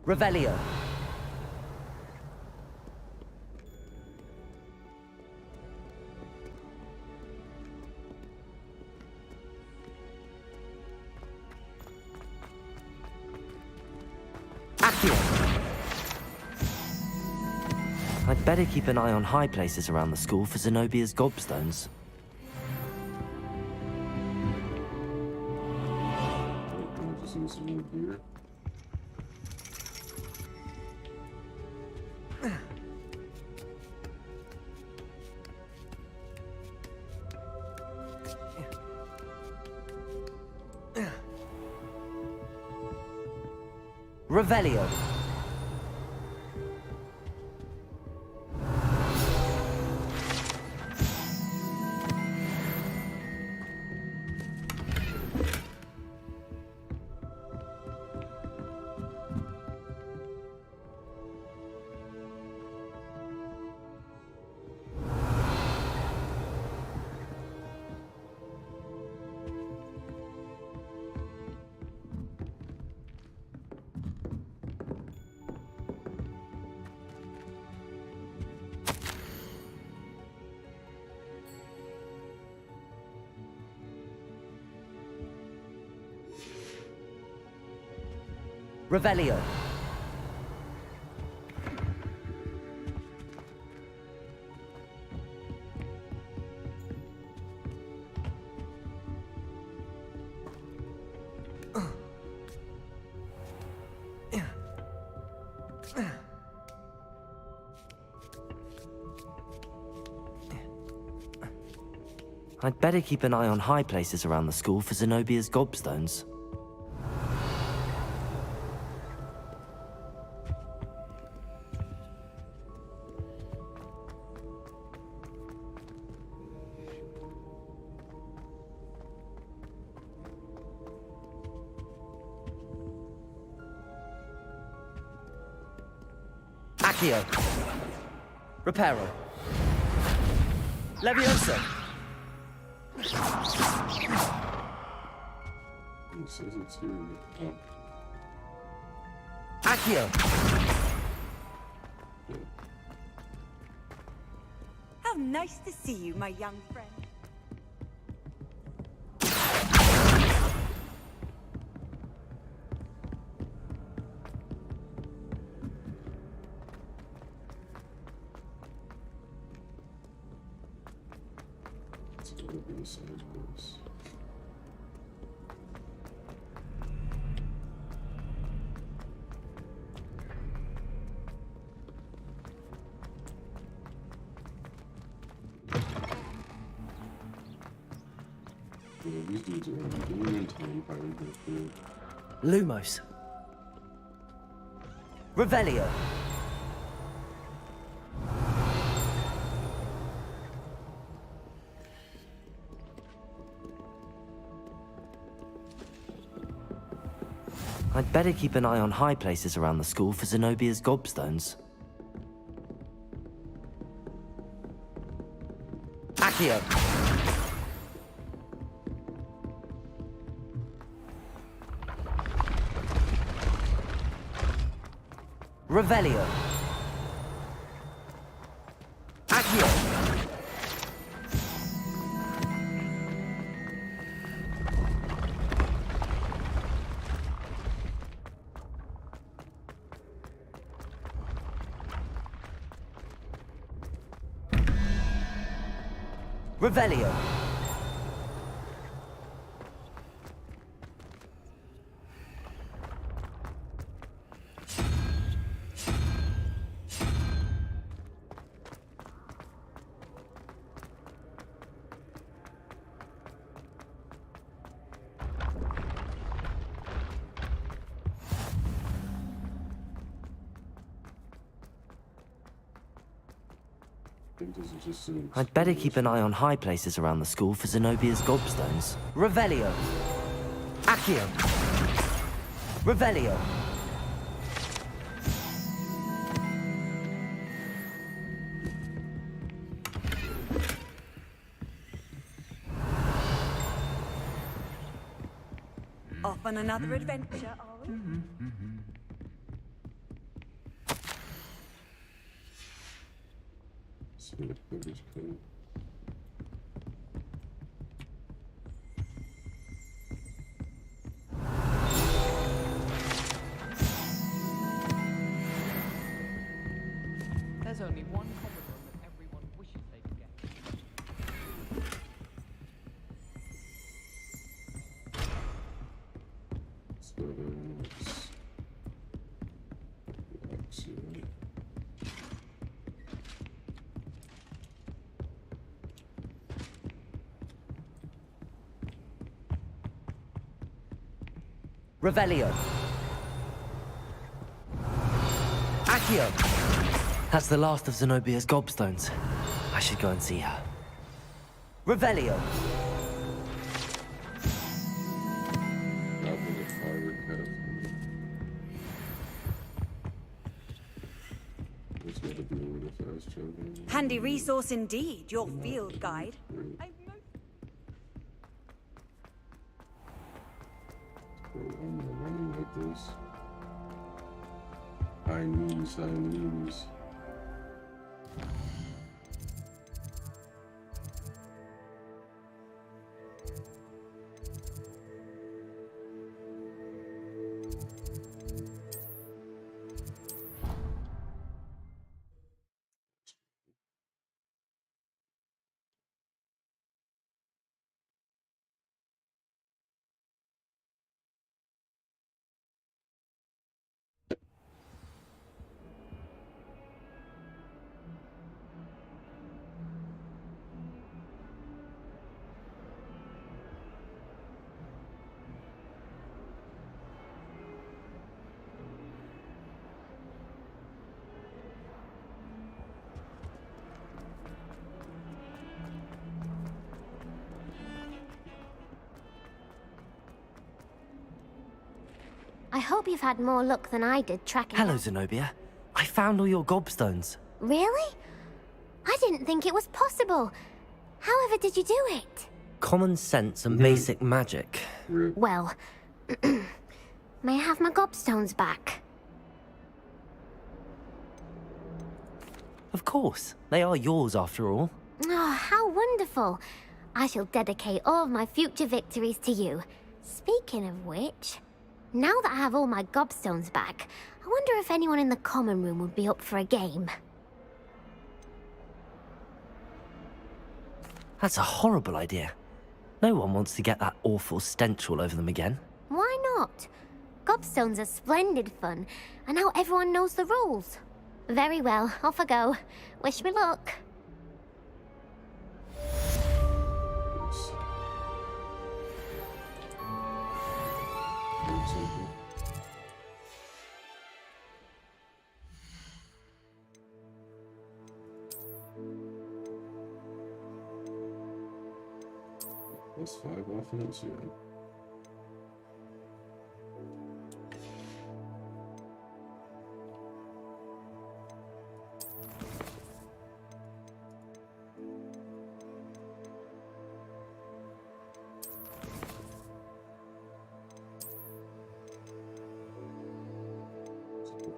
Revelio. I'd better keep an eye on high places around the school for Zenobia's gobstones. Revelio. Revelio. I'd better keep an eye on high places around the school for Zenobia's gobstones. Accio. Reparo. Levioso. It says it's here. Oh. Accio! How nice to see you, my young friend. It's gotta be a side quest. Yeah, these dudes are gonna be doing in time fighting this dude. Lumos. Revelio. I'd better keep an eye on high places around the school for Zenobia's gobstones. Accio! Revelio! Accio! Revelio! I'd better keep an eye on high places around the school for Zenobia's gobstones. Revelio! Accio! Revelio! Off on another adventure, are we? There's only one commodore that everyone wishes they could get. Revelio! Accio! That's the last of Zenobia's gobstones. I should go and see her. Revelio! Handy resource indeed, your field guide. Running like this. High knees. I hope you've had more luck than I did tracking Hello, down- Zenobia. I found all your gobstones. Really? I didn't think it was possible. However did you do it? Common sense and basic magic. Well, May I have my gobstones back? Of course. They are yours after all. Oh, how wonderful. I shall dedicate all of my future victories to you. Speaking of which, now that I have all my gobstones back, I wonder if anyone in the common room would be up for a game. That's a horrible idea. No one wants to get that awful stench all over them again. Why not? Gobstones are splendid fun, and now everyone knows the rules. Very well, off I go. Wish me luck. That's 5 offense, yeah.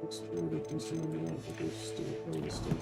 Exploded this one, but there's still other stuff.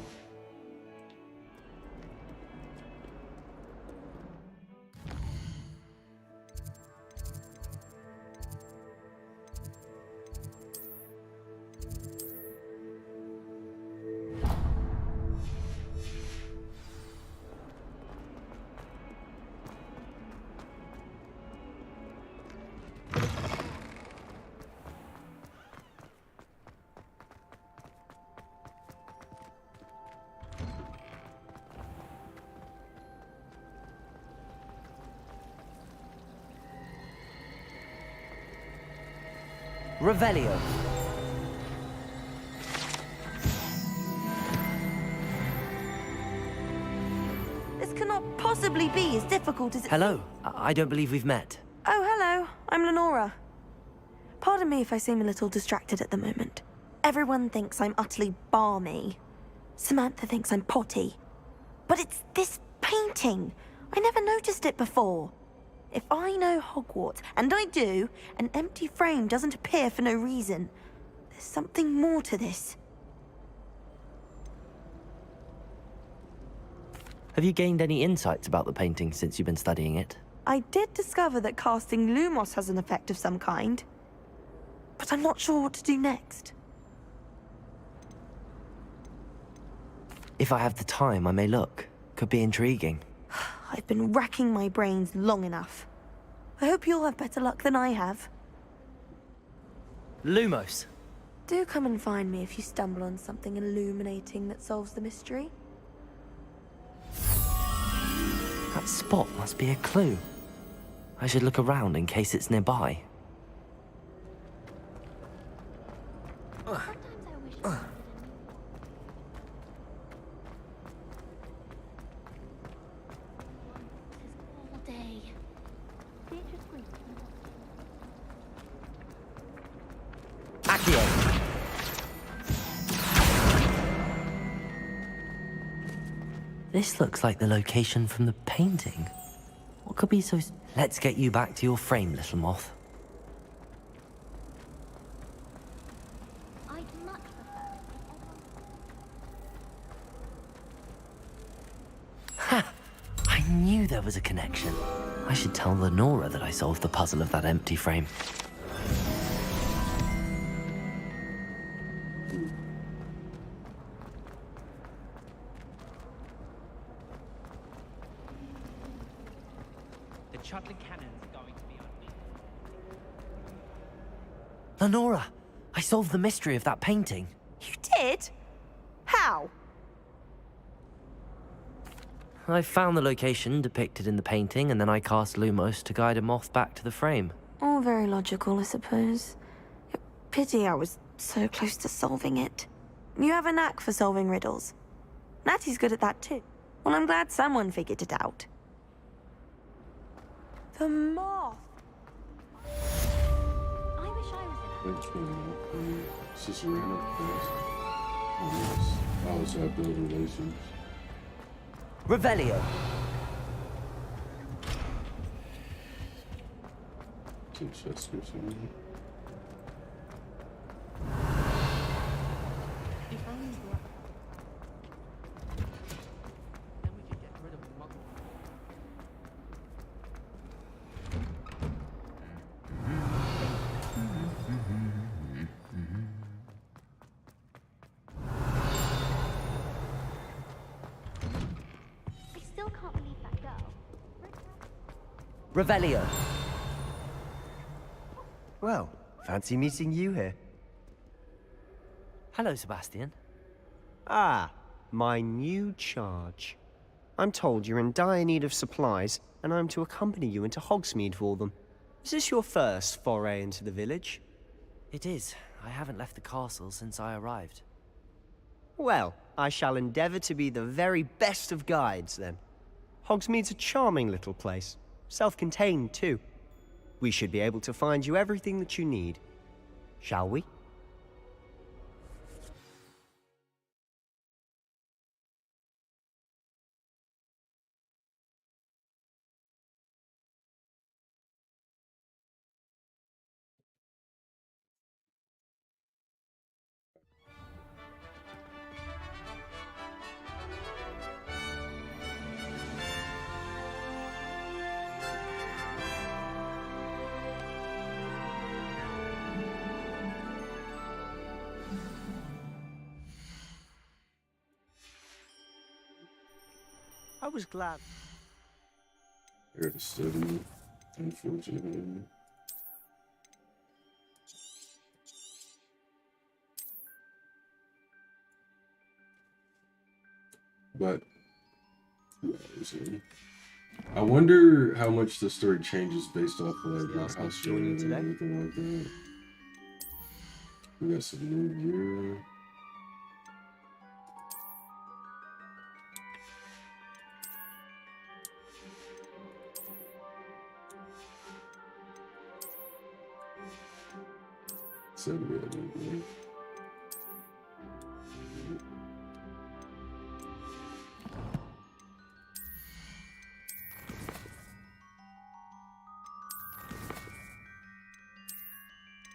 Revelio. This cannot possibly be as difficult as it... Hello. I don't believe we've met. Oh, hello. I'm Lenora. Pardon me if I seem a little distracted at the moment. Everyone thinks I'm utterly balmy. Samantha thinks I'm potty. But it's this painting. I never noticed it before. If I know Hogwarts, and I do, an empty frame doesn't appear for no reason. There's something more to this. Have you gained any insights about the painting since you've been studying it? I did discover that casting Lumos has an effect of some kind. But I'm not sure what to do next. If I have the time, I may look. Could be intriguing. I've been racking my brains long enough. I hope you'll have better luck than I have. Lumos. Do come and find me if you stumble on something illuminating that solves the mystery. That spot must be a clue. I should look around in case it's nearby. This looks like the location from the painting. What could be so... Let's get you back to your frame, little moth. I'd much Ha! I knew there was a connection. I should tell Lenora that I solved the puzzle of that empty frame. Lenora, I solved the mystery of that painting. You did? How? I found the location depicted in the painting, and then I cast Lumos to guide a moth back to the frame. All very logical, I suppose. Pity I was so close to solving it. You have a knack for solving riddles. Natty's good at that too. Well, I'm glad someone figured it out. The moth! Which one? Cicerina first. Oh, yes. I also have build relations. Revelio. Some chest or something. If only Black. Then we could get rid of Muggle. I still can't believe that girl. Revelio. Well, fancy meeting you here. Hello, Sebastian. Ah, my new charge. I'm told you're in dire need of supplies, and I'm to accompany you into Hogsmeade for them. Is this your first foray into the village? It is. I haven't left the castle since I arrived. Well, I shall endeavour to be the very best of guides, then. Hogsmeade's a charming little place. Self-contained, too. We should be able to find you everything that you need. Shall we? I was glad. Here to study, unfortunately. But I wonder how much the story changes based off of like your house joining and everything like that. We got some new gear. So good.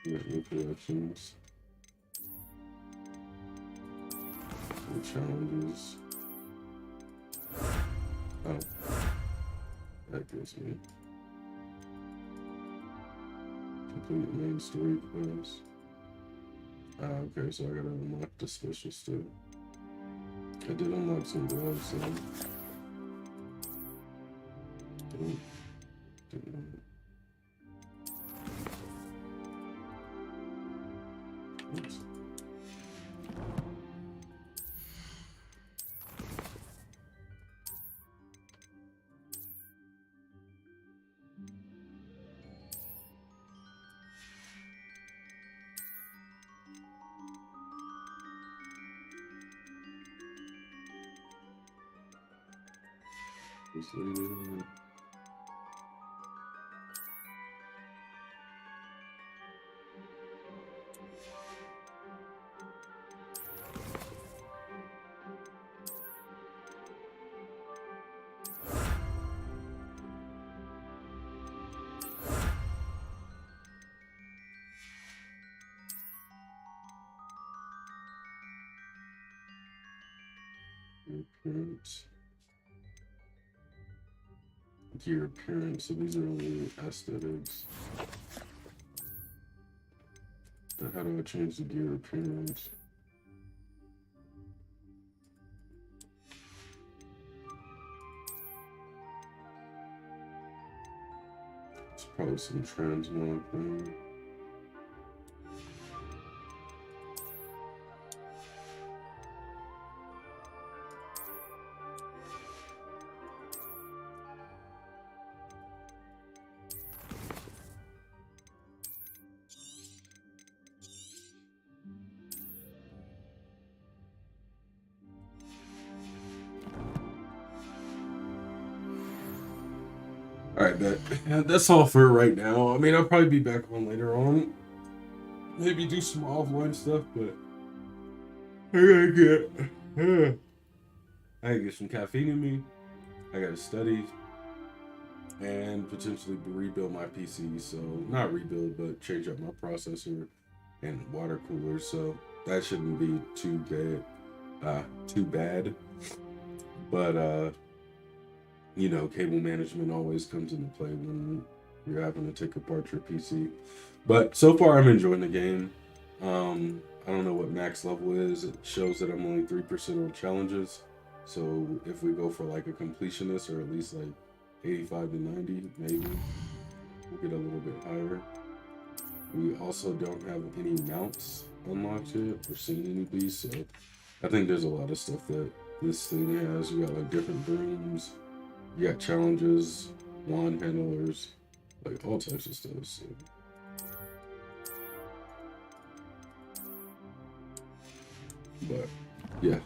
New collections. New challenges. Oh. That gives me. Complete main story quest. Okay, so I gotta unlock the special stuff. I did unlock some gloves, so. Didn't. Oops. Just leave it. Appearance. Gear appearance, so these are only aesthetics. But how do I change the gear appearance? It's probably some transmog thing. Alright, that's all for right now. I mean, I'll probably be back on later on. Maybe do some offline stuff, but I gotta get some caffeine in me. I gotta study. and potentially rebuild my PC. So not rebuild, but change up my processor and water cooler. So that shouldn't be too bad. But you know, cable management always comes into play when you're having to take apart your PC. But so far, I'm enjoying the game. I don't know what max level is. It shows that I'm only 3% on challenges. So if we go for like a completionist, or at least like 85 to 90, maybe we'll get a little bit higher. We also don't have any mounts unlocked yet or seen any beasts. So I think there's a lot of stuff that this thing has. We got like different brooms. You got challenges, wand handlers, like all types of stuff. So. But yeah,